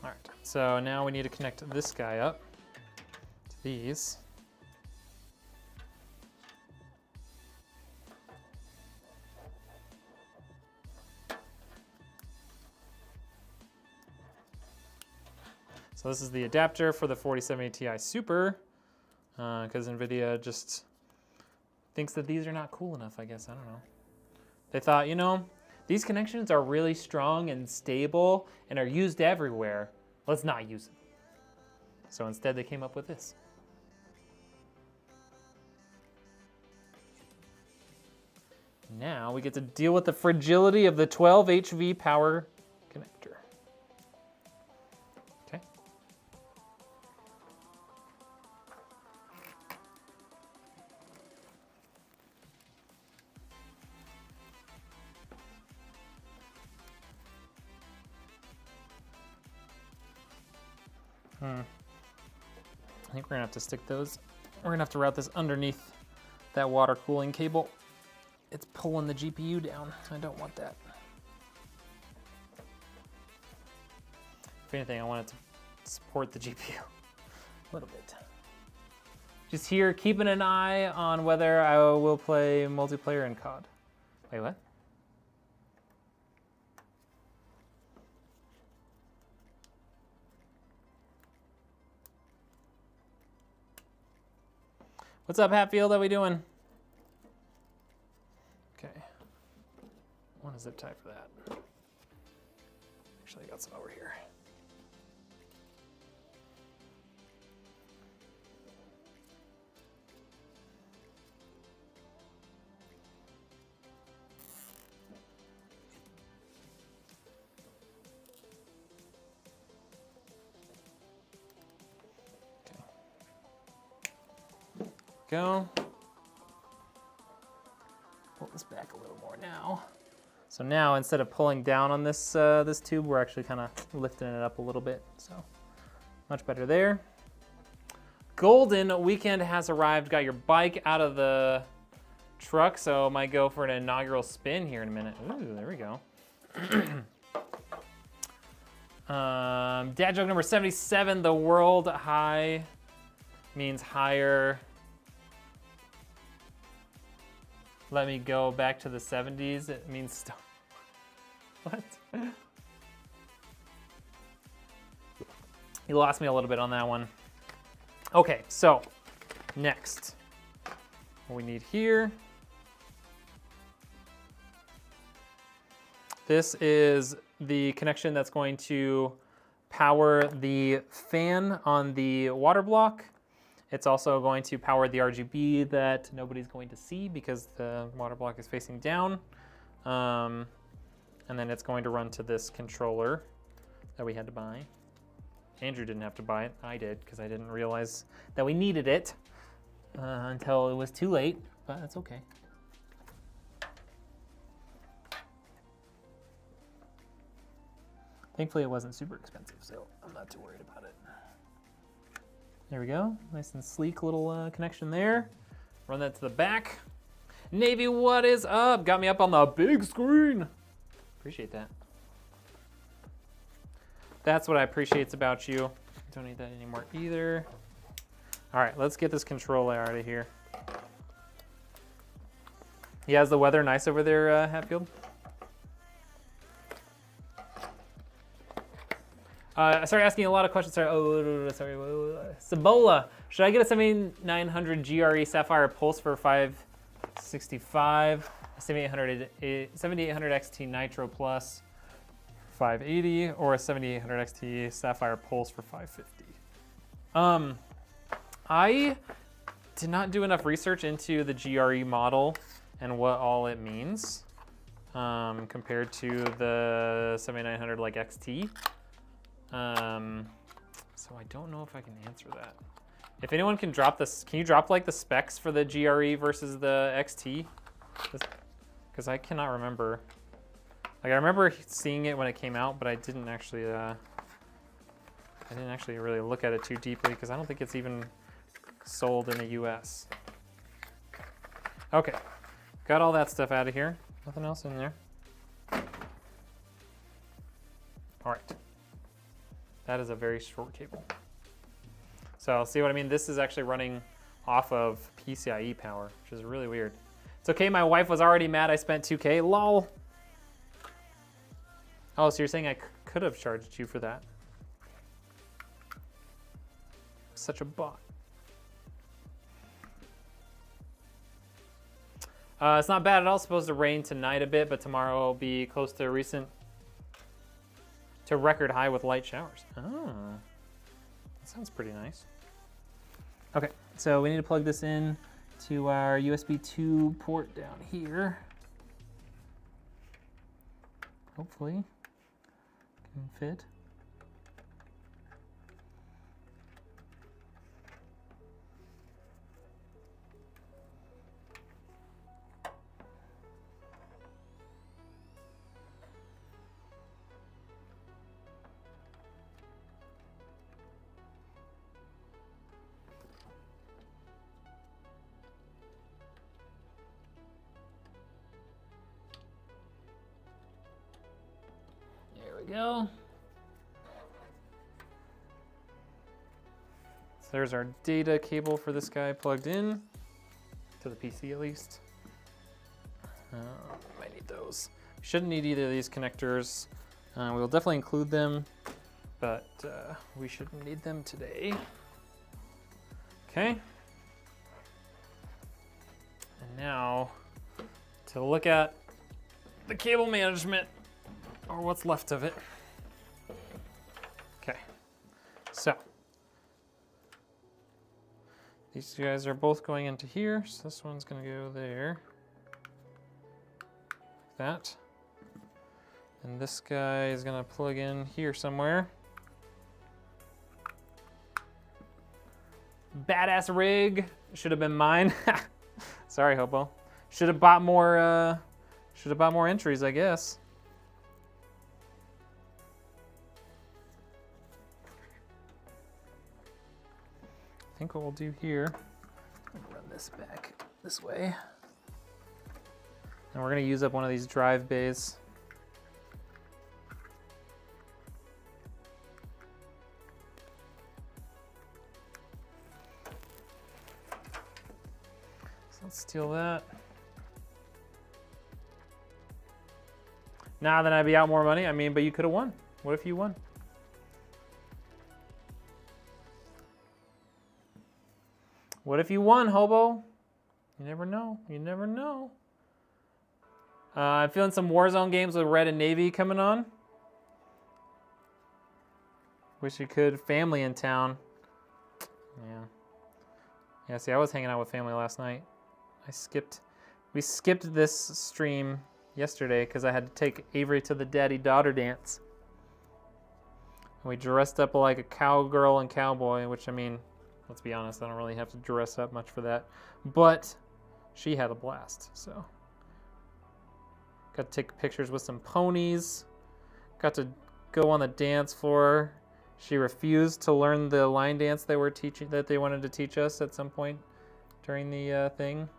All right, so now we need to connect this guy up to these. So this is the adapter for the 4070 Ti Super, because Nvidia just thinks that these are not cool enough, I guess. I don't know. They thought, you know, these connections are really strong and stable and are used everywhere. Let's not use them. So instead they came up with this. Now we get to deal with the fragility of the 12 HV power connector. Okay. I think we're gonna have to stick those. We're gonna have to route this underneath that water cooling cable. It's pulling the GPU down. I don't want that. If anything, I want it to support the GPU a little bit. Just here, keeping an eye on whether I will play multiplayer in COD. Wait, what? What's up, Hatfield? How we doing? Okay. One zip tie for that. Actually, I got some over here. Go. Pull this back a little more now. So now instead of pulling down on this this tube, we're actually kind of lifting it up a little bit. So much better there. Golden weekend has arrived. Got your bike out of the truck, so might go for an inaugural spin here in a minute. Ooh, there we go. Dad joke number 77. The world high means higher. Let me go back to the 70s. It means what? You lost me a little bit on that one. Okay, so next, what we need here. This is the connection that's going to power the fan on the water block. It's also going to power the RGB that nobody's going to see because the water block is facing down. And then it's going to run to this controller that we had to buy. Andrew didn't have to buy it, I did, because I didn't realize that we needed it until it was too late, but that's okay. Thankfully it wasn't super expensive, so I'm not too worried about it. There we go, nice and sleek little connection there. Run that to the back. Navy, what is up? Got me up on the big screen. Appreciate that. That's what I appreciate about you. Don't need that anymore either. All right, let's get this controller out of here. Yeah, is the weather nice over there, Hatfield? I started asking a lot of questions. Sorry, Cibola, should I get a 7900 GRE Sapphire Pulse for 565? 7800 XT Nitro Plus 580, or a 7800 XT Sapphire Pulse for 550. I did not do enough research into the GRE model and what all it means compared to the 7900 like XT. So I don't know if I can answer that. If anyone can drop this, can you drop like the specs for the GRE versus the XT? Because I cannot remember. Like I remember seeing it when it came out, but I didn't actually really look at it too deeply because I don't think it's even sold in the US. Okay, got all that stuff out of here. Nothing else in there. All right. That is a very short cable. So see what I mean? This is actually running off of PCIe power, which is really weird. It's okay, my wife was already mad I spent 2K, lol. Oh, so you're saying I could have charged you for that? Such a bot. It's not bad at all. It's supposed to rain tonight a bit, but tomorrow will be close to record high with light showers. Oh, that sounds pretty nice. Okay, so we need to plug this in to our USB 2 port down here. Hopefully, can fit. Go. So there's our data cable for this guy plugged in to the PC at least. Might need those. We shouldn't need either of these connectors. We'll definitely include them, but we shouldn't need them today. Okay. And now to look at the cable management, or what's left of it. Okay, so these guys are both going into here, so this one's gonna go there, like that. And this guy is gonna plug in here somewhere. badass rig. Should have been mine. Sorry, Hobo. Should have bought more entries, I guess. I think what we'll do here, run this back this way. And we're gonna use up one of these drive bays. So let's steal that. Now then I'd be out more money. I mean, but you could have won. What if you won? What if you won, Hobo? You never know. You never know. I'm feeling some Warzone games with Red and Navy coming on. Wish you could. Family in town. Yeah. Yeah, see, I was hanging out with family last night. We skipped this stream yesterday because I had to take Avery to the daddy-daughter dance. And we dressed up like a cowgirl and cowboy, which, I mean, let's be honest, I don't really have to dress up much for that. But she had a blast, so. Got to take pictures with some ponies. Got to go on the dance floor. She refused to learn the line dance they wanted to teach us at some point during the thing.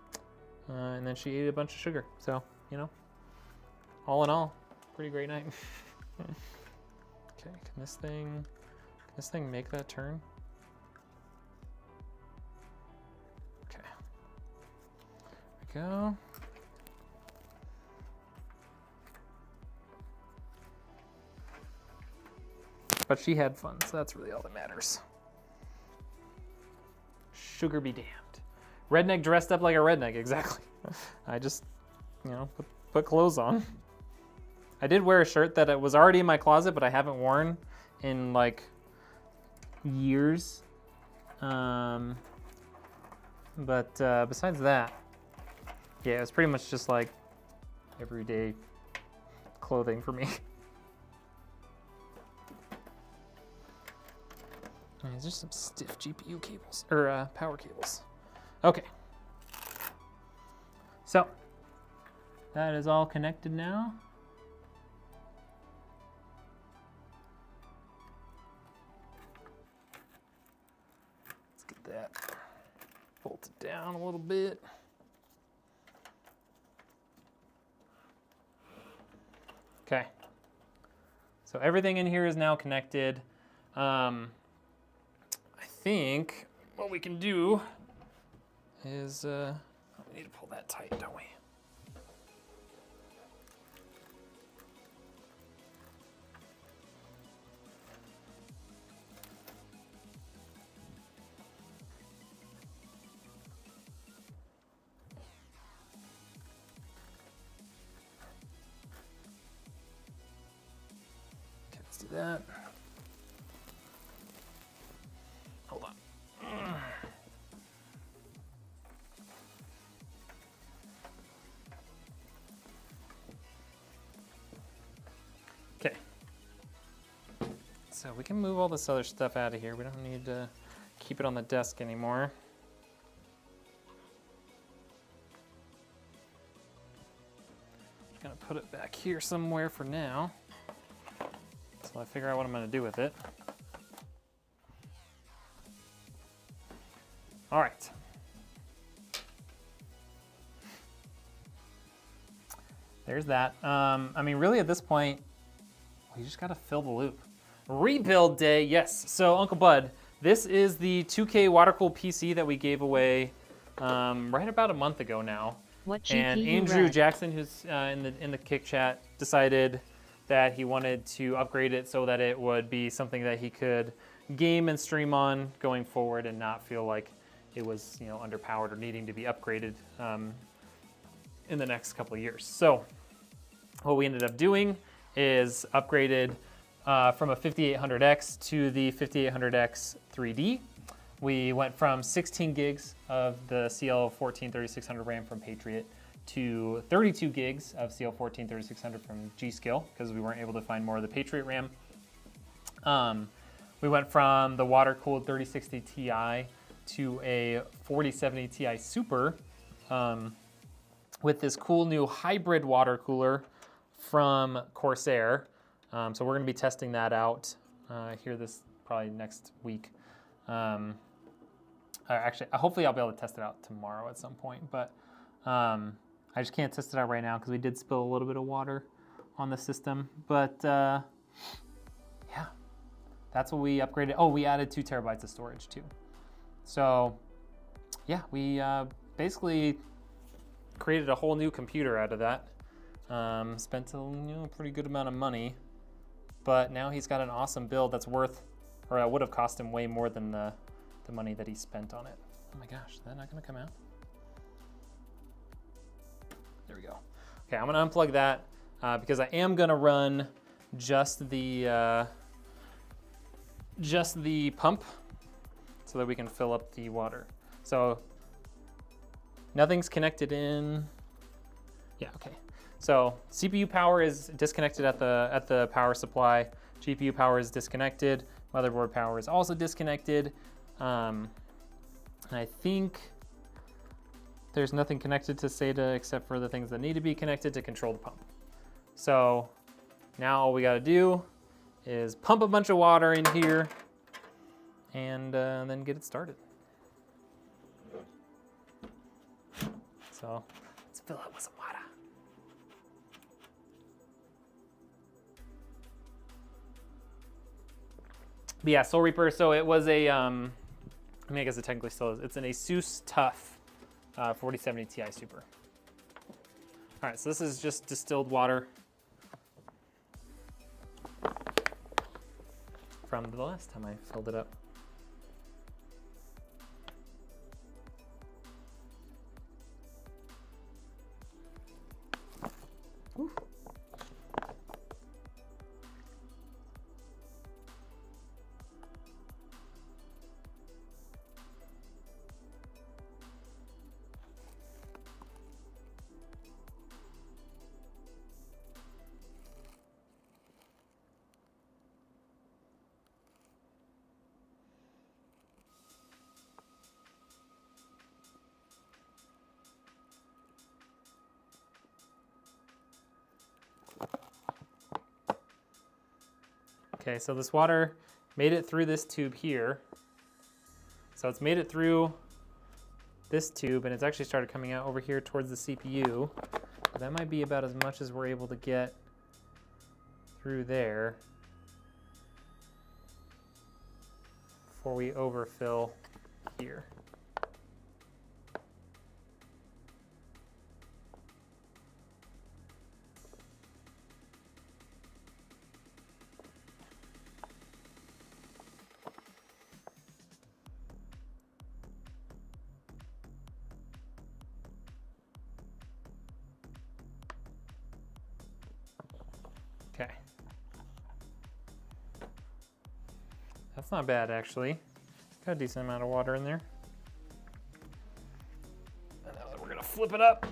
And then she ate a bunch of sugar. So, you know, all in all, pretty great night. Okay, can this thing make that turn? Okay. There we go. But she had fun, so that's really all that matters. Sugar be damned. Redneck dressed up like a redneck, exactly. I just, you know, put clothes on. I did wear a shirt that it was already in my closet, but I haven't worn in like years. But besides that, yeah, it was pretty much just like everyday clothing for me. There's just some stiff GPU cables, or power cables. Okay. So, that is all connected now. Let's get that bolted down a little bit. Okay. So everything in here is now connected. I think what we can do is, we need to pull that tight, don't we? Okay, let's do that. Hold on. Okay. So we can move all this other stuff out of here. We don't need to keep it on the desk anymore. Just gonna put it back here somewhere for now. So I figure out what I'm gonna do with it. All right. There's that. I mean, really at this point, we just gotta fill the loop. Rebuild day, yes. So Uncle Bud, this is the 2K water-cooled PC that we gave away right about a month ago now. What GPU and Andrew rack? Jackson, who's in the Kick chat, decided that he wanted to upgrade it so that it would be something that he could game and stream on going forward and not feel like it was, you know, underpowered or needing to be upgraded in the next couple of years. So what we ended up doing is upgraded from a 5800X to the 5800X 3D. We went from 16 gigs of the CL14 3600 RAM from Patriot to 32 gigs of CL14 3600 from Gskill because we weren't able to find more of the Patriot RAM. We went from the water-cooled 3060 Ti to a 4070 Ti Super with this cool new hybrid water cooler from Corsair. So we're gonna be testing that out here this probably next week. Actually, hopefully I'll be able to test it out tomorrow at some point, but I just can't test it out right now because we did spill a little bit of water on the system. But yeah, that's what we upgraded. Oh, we added 2 terabytes of storage too. So yeah, we basically created a whole new computer out of that. Spent a pretty good amount of money, but now he's got an awesome build that's worth, or it would have cost him way more than the money that he spent on it. Oh my gosh, is that not gonna come out? There we go. Okay, I'm gonna unplug that because I am gonna run just the pump so that we can fill up the water. So nothing's connected in. Yeah, okay. So CPU power is disconnected at the power supply. GPU power is disconnected. Motherboard power is also disconnected. And I think there's nothing connected to SATA except for the things that need to be connected to control the pump. So now all we gotta do is pump a bunch of water in here and then get it started. So let's fill it with some water. But yeah, Soul Reaper, so it was a, I mean, I guess it technically still is. It's an Asus TUF 4070 Ti Super. All right, so this is just distilled water from the last time I filled it up. Whew. Okay, so this water made it through this tube here. So it's made it through this tube and it's actually started coming out over here towards the CPU. But that might be about as much as we're able to get through there before we overfill here. Okay. That's not bad, actually. Got a decent amount of water in there. And now we're gonna flip it up.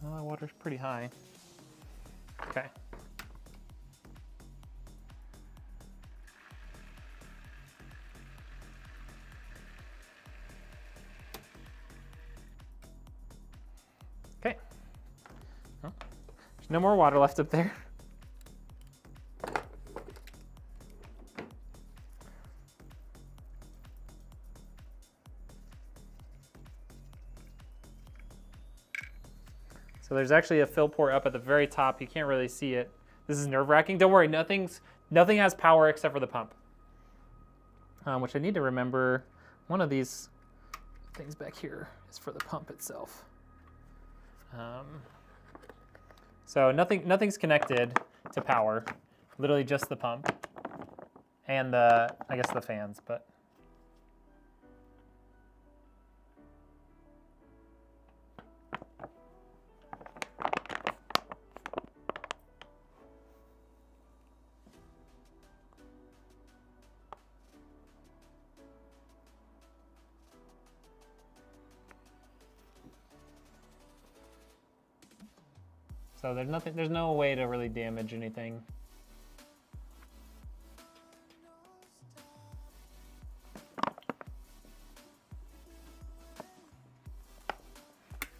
Well, that water's pretty high. Okay. Okay. Well, there's no more water left up there. So there's actually a fill port up at the very top. You can't really see it. This is nerve-wracking. Don't worry, nothing has power except for the pump. Which I need to remember, one of these things back here is for the pump itself. So nothing's connected to power, literally just the pump and I guess the fans, but. So there's no way to really damage anything.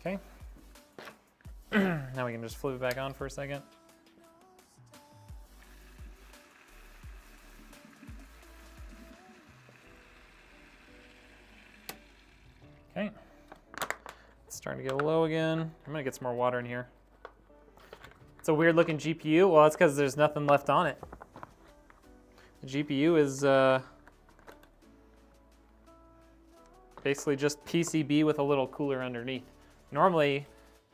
Okay. Now we can just flip it back on for a second. Okay. It's starting to get low again. I'm gonna get some more water in here. It's a weird looking GPU. Well, that's because there's nothing left on it. The GPU is basically just PCB with a little cooler underneath. Normally,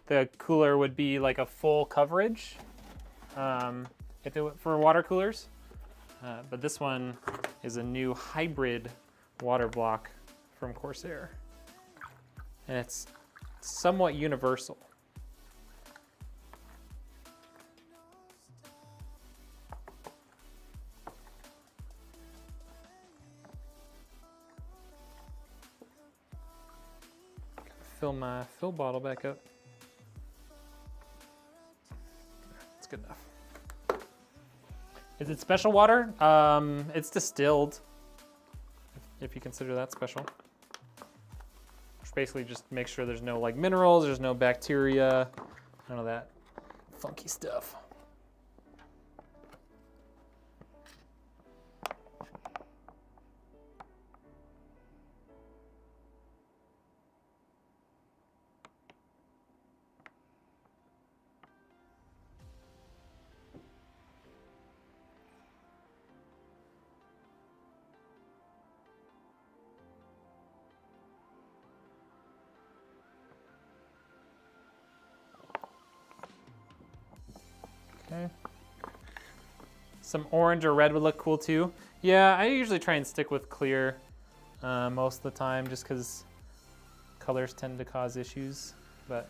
the cooler would be like a full coverage for water coolers. But this one is a new hybrid water block from Corsair. And it's somewhat universal. Fill my fill bottle back up. That's good enough. Is it special water? It's distilled, if you consider that special. Which basically just makes sure there's no like minerals, there's no bacteria, none of that funky stuff. Okay. Some orange or red would look cool too. Yeah, I usually try and stick with clear most of the time just because colors tend to cause issues, but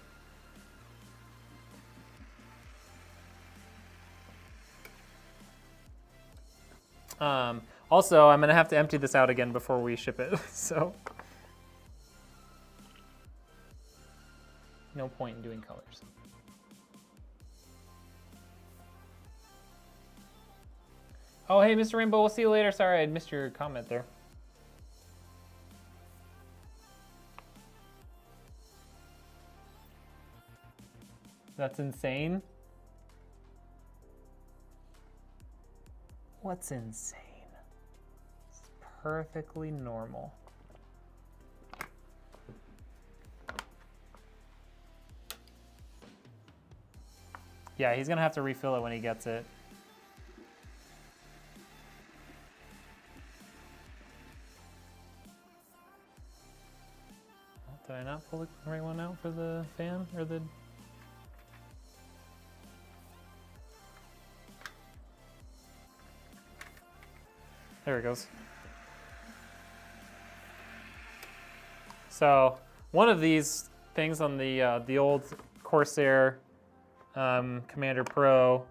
also I'm gonna have to empty this out again before we ship it, so no point in doing colors. Oh, hey, Mr. Rainbow, we'll see you later. Sorry, I missed your comment there. That's insane. What's insane? It's perfectly normal. Yeah, he's gonna have to refill it when he gets it. Did I not pull the right one out for the fan or the? There it goes. So one of these things on the old Corsair Commander Pro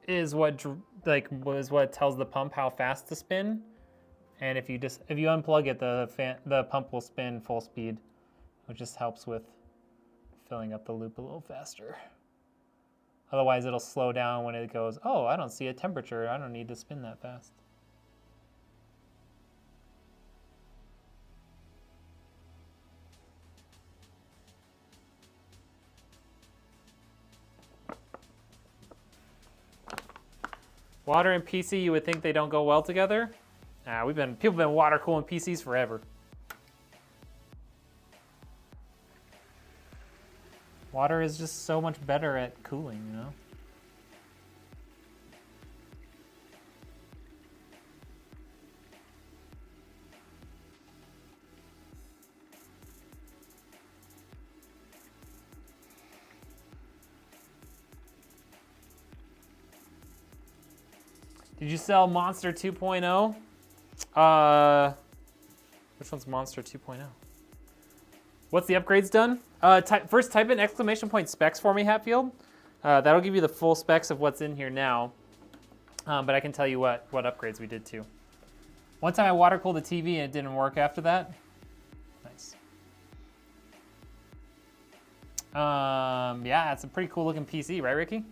is what tells the pump how fast to spin. And if you unplug it, the pump will spin full speed, which just helps with filling up the loop a little faster. Otherwise, it'll slow down when it goes, oh, I don't see a temperature. I don't need to spin that fast. Water and PC, you would think they don't go well together? Nah, people have been water cooling PCs forever. Water is just so much better at cooling, you know? Did you sell Monster 2.0? Which one's Monster 2.0? What's the upgrades done? First type in exclamation point specs for me, Hatfield. That'll give you the full specs of what's in here now. But I can tell you what upgrades we did too. One time I water cooled a TV and it didn't work after that. Nice. Yeah, it's a pretty cool looking PC, right, Ricky?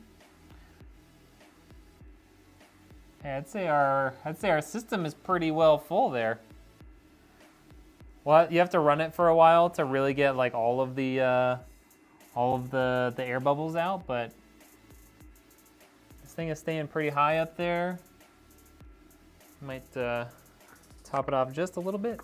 Hey, I'd say our system is pretty well full there. Well, you have to run it for a while to really get like all of the air bubbles out, but this thing is staying pretty high up there. Might top it off just a little bit.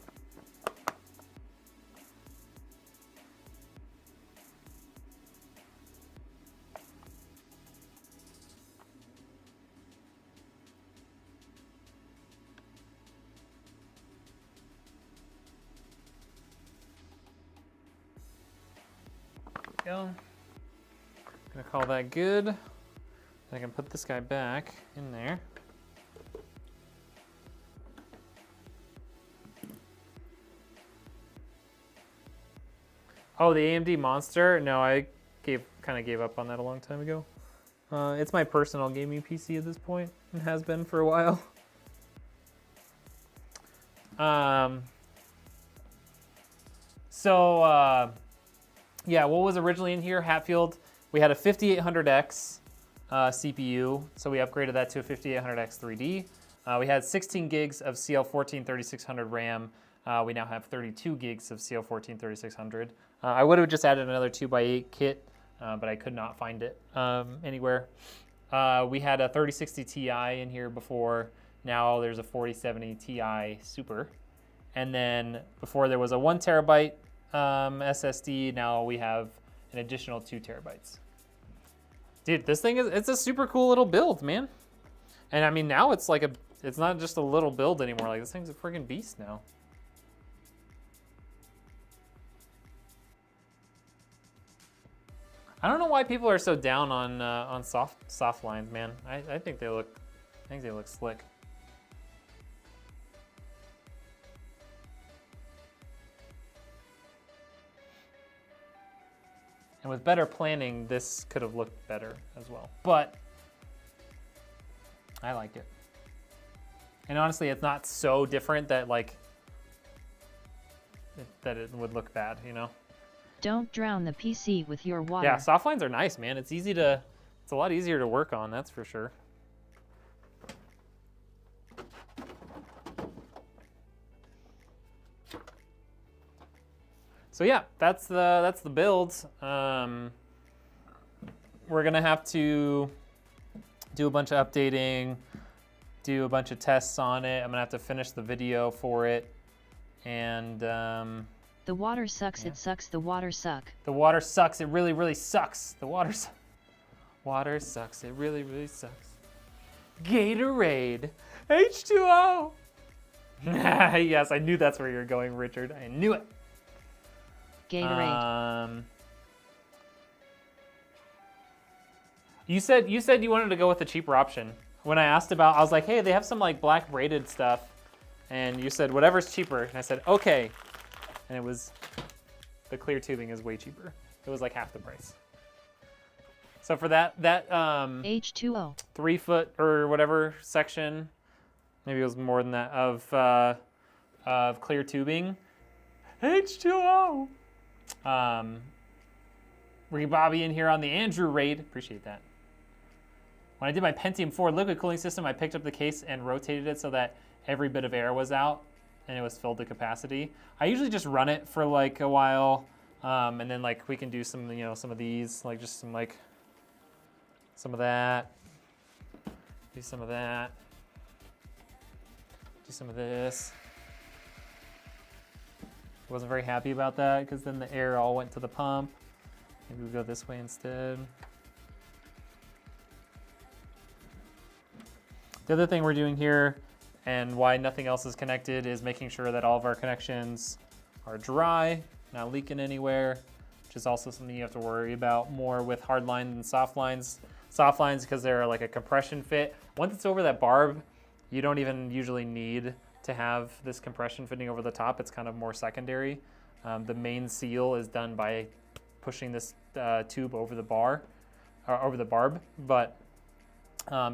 Go. Gonna call that good. I can put this guy back in there. Oh, the AMD Monster? No, I kind of gave up on that a long time ago. It's my personal gaming PC at this point, and has been for a while. Yeah, what was originally in here, Hatfield, we had a 5800X CPU, so we upgraded that to a 5800X 3D. We had 16 gigs of CL14 3600 RAM. We now have 32 gigs of CL14 3600. I would have just added another 2x8 kit, but I could not find it anywhere. We had a 3060 Ti in here before. Now there's a 4070 Ti Super. And then before there was a 1 terabyte SSD. Now we have an additional 2 terabytes. Dude, this thing it's a super cool little build, man. And I mean, now it's like it's not just a little build anymore. Like, this thing's a friggin' beast now. I don't know why people are so down on soft lines, man. I think they look slick. And with better planning, this could have looked better as well. But I like it. And honestly, it's not so different that that it would look bad, you know? Don't drown the PC with your water. Yeah, soft lines are nice, man. It's a lot easier to work on, that's for sure. So yeah, that's the build. We're gonna have to do a bunch of updating, do a bunch of tests on it. I'm gonna have to finish the video for it, and the water sucks. Yeah. It sucks. The water suck. The water sucks. It really, really sucks. The water sucks. It really, really sucks. Gatorade, H2O. Yes, I knew that's where you were going, Richard. I knew it. Gatorade. You said you wanted to go with the cheaper option. When I asked about, I was like, hey, they have some like black braided stuff, and you said whatever's cheaper, and I said okay, and it was the clear tubing is way cheaper. It was like half the price. So for that H2O 3 foot or whatever section, maybe it was more than that of clear tubing, H2O. Ricky Bobby in here on the Andrew raid. Appreciate that. When I did my Pentium 4 liquid cooling system, I picked up the case and rotated it so that every bit of air was out and it was filled to capacity. I usually just run it for like a while, and then like we can do some, some of these, like just some of that, do some of that, do some of this. Wasn't very happy about that because then the air all went to the pump. Maybe we'll go this way instead. The other thing we're doing here, and why nothing else is connected, is making sure that all of our connections are dry, not leaking anywhere, which is also something you have to worry about more with hard lines and soft lines. Soft lines, because they're like a compression fit. Once it's over that barb, you don't even usually need to have this compression fitting over the top. It's kind of more secondary. The main seal is done by pushing this tube over the bar, or over the barb, but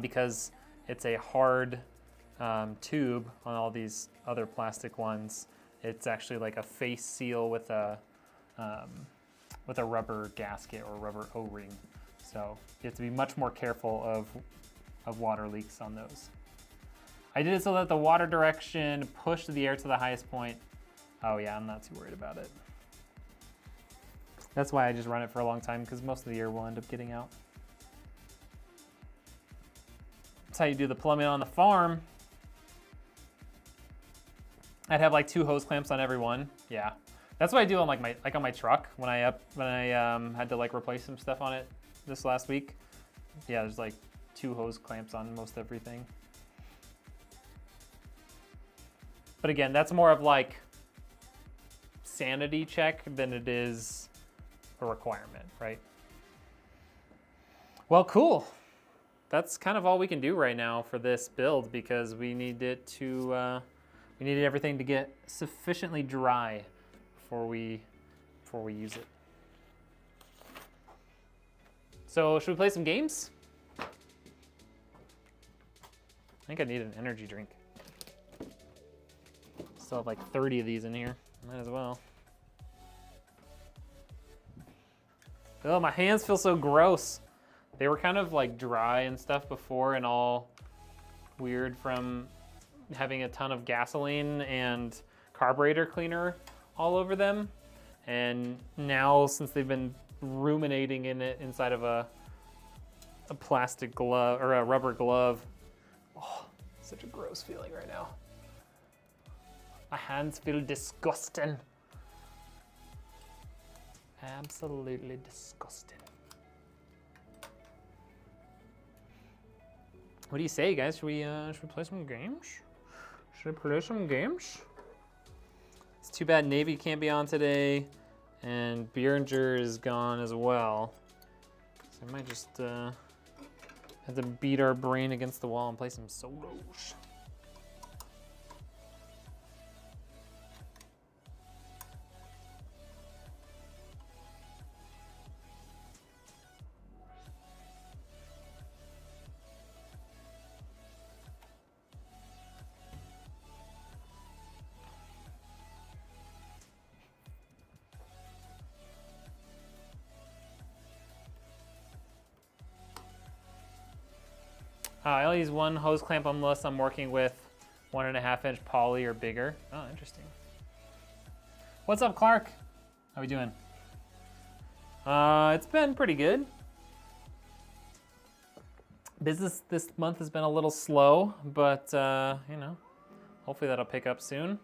because it's a hard tube on all these other plastic ones, it's actually like a face seal with a with a rubber gasket or rubber O-ring. So you have to be much more careful of water leaks on those. I did it so that the water direction pushed the air to the highest point. Oh yeah, I'm not too worried about it. That's why I just run it for a long time, because most of the air will end up getting out. That's how you do the plumbing on the farm. I'd have like 2 hose clamps on every one. Yeah, that's what I do on like my truck when I had to like replace some stuff on it this last week. Yeah, there's like 2 hose clamps on most everything. But again, that's more of like sanity check than it is a requirement, right? Well, cool. That's kind of all we can do right now for this build, because we need it to we needed everything to get sufficiently dry before we use it. So should we play some games? I think I need an energy drink. Still have like 30 of these in here. Might as well. Oh, my hands feel so gross. They were kind of like dry and stuff before and all weird from having a ton of gasoline and carburetor cleaner all over them. And now, since they've been ruminating in it inside of a plastic glove or a rubber glove, oh, such a gross feeling right now. My hands feel disgusting. Absolutely disgusting. What do you say, guys? Should we play some games? Should I play some games? It's too bad Navy can't be on today, and Beeringer is gone as well. So I might just have to beat our brain against the wall and play some solos. I only use 1 hose clamp unless I'm working with 1.5-inch poly or bigger. Oh, interesting. What's up, Clark? How we doing? It's been pretty good. Business this month has been a little slow, but you know, hopefully that'll pick up soon.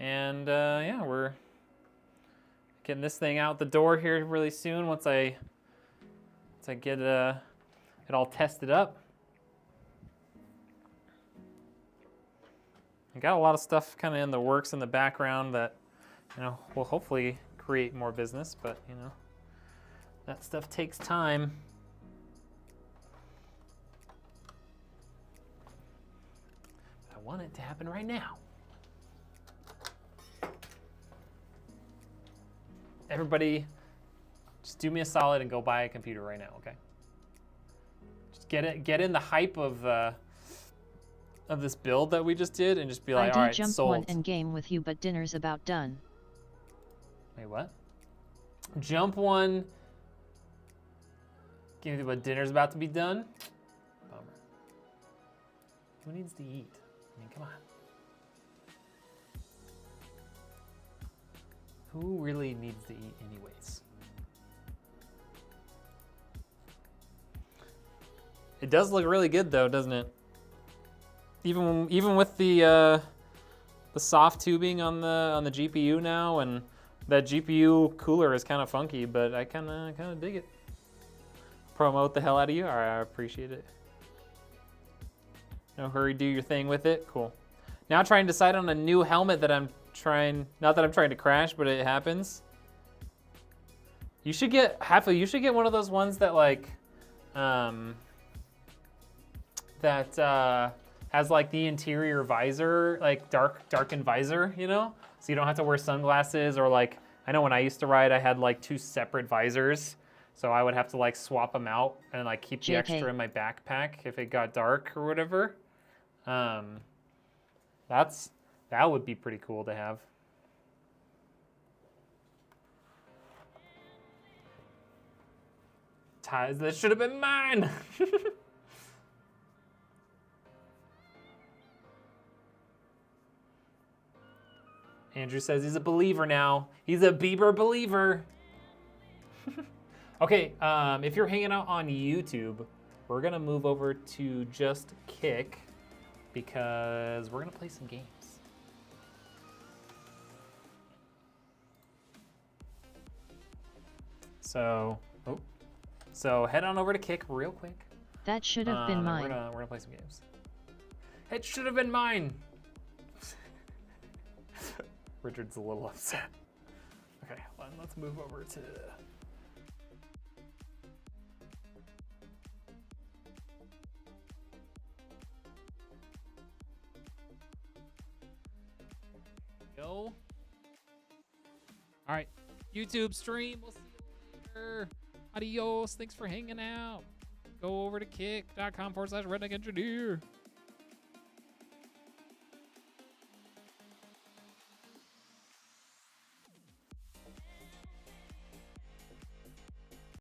And yeah, we're getting this thing out the door here really soon once I get it all tested up. I got a lot of stuff kind of in the works in the background that, you know, will hopefully create more business, but you know, that stuff takes time. I want it to happen right now. Everybody, just do me a solid and go buy a computer right now, okay? Just get in the hype of this build that we just did, and just be like, all right, jump sold. one and game with you, but dinner's about done. Wait, what? Jump one. Give me, but dinner's about to be done. Bummer. Who needs to eat? I mean, come on. Who really needs to eat anyways? It does look really good though, doesn't it? Even with the soft tubing on the GPU now, and that GPU cooler is kind of funky, but I kind of dig it. Promote the hell out of you. All right, I appreciate it. No hurry, do your thing with it. Cool. Now trying to decide on a new helmet that I'm trying. Not that I'm trying to crash, but it happens. You should get You should get one of those ones that like, has like the interior visor, like darkened visor, you know? So you don't have to wear sunglasses, or like, I know when I used to ride, I had like 2 separate visors. So I would have to like swap them out and like keep the extra in my backpack if it got dark or whatever. That would be pretty cool to have. ties. That should have been mine. Andrew says he's a believer now. He's a Bieber believer. Okay, if you're hanging out on YouTube, we're gonna move over to just Kick because we're gonna play some games. So head on over to Kick real quick. That should have been mine. We're gonna play some games. It should have been mine. Richard's a little upset. Okay, hold on, let's move over to. Go. All right, YouTube stream. We'll see you later. Adios. Thanks for hanging out. Go over to kick.com/redneckengineer.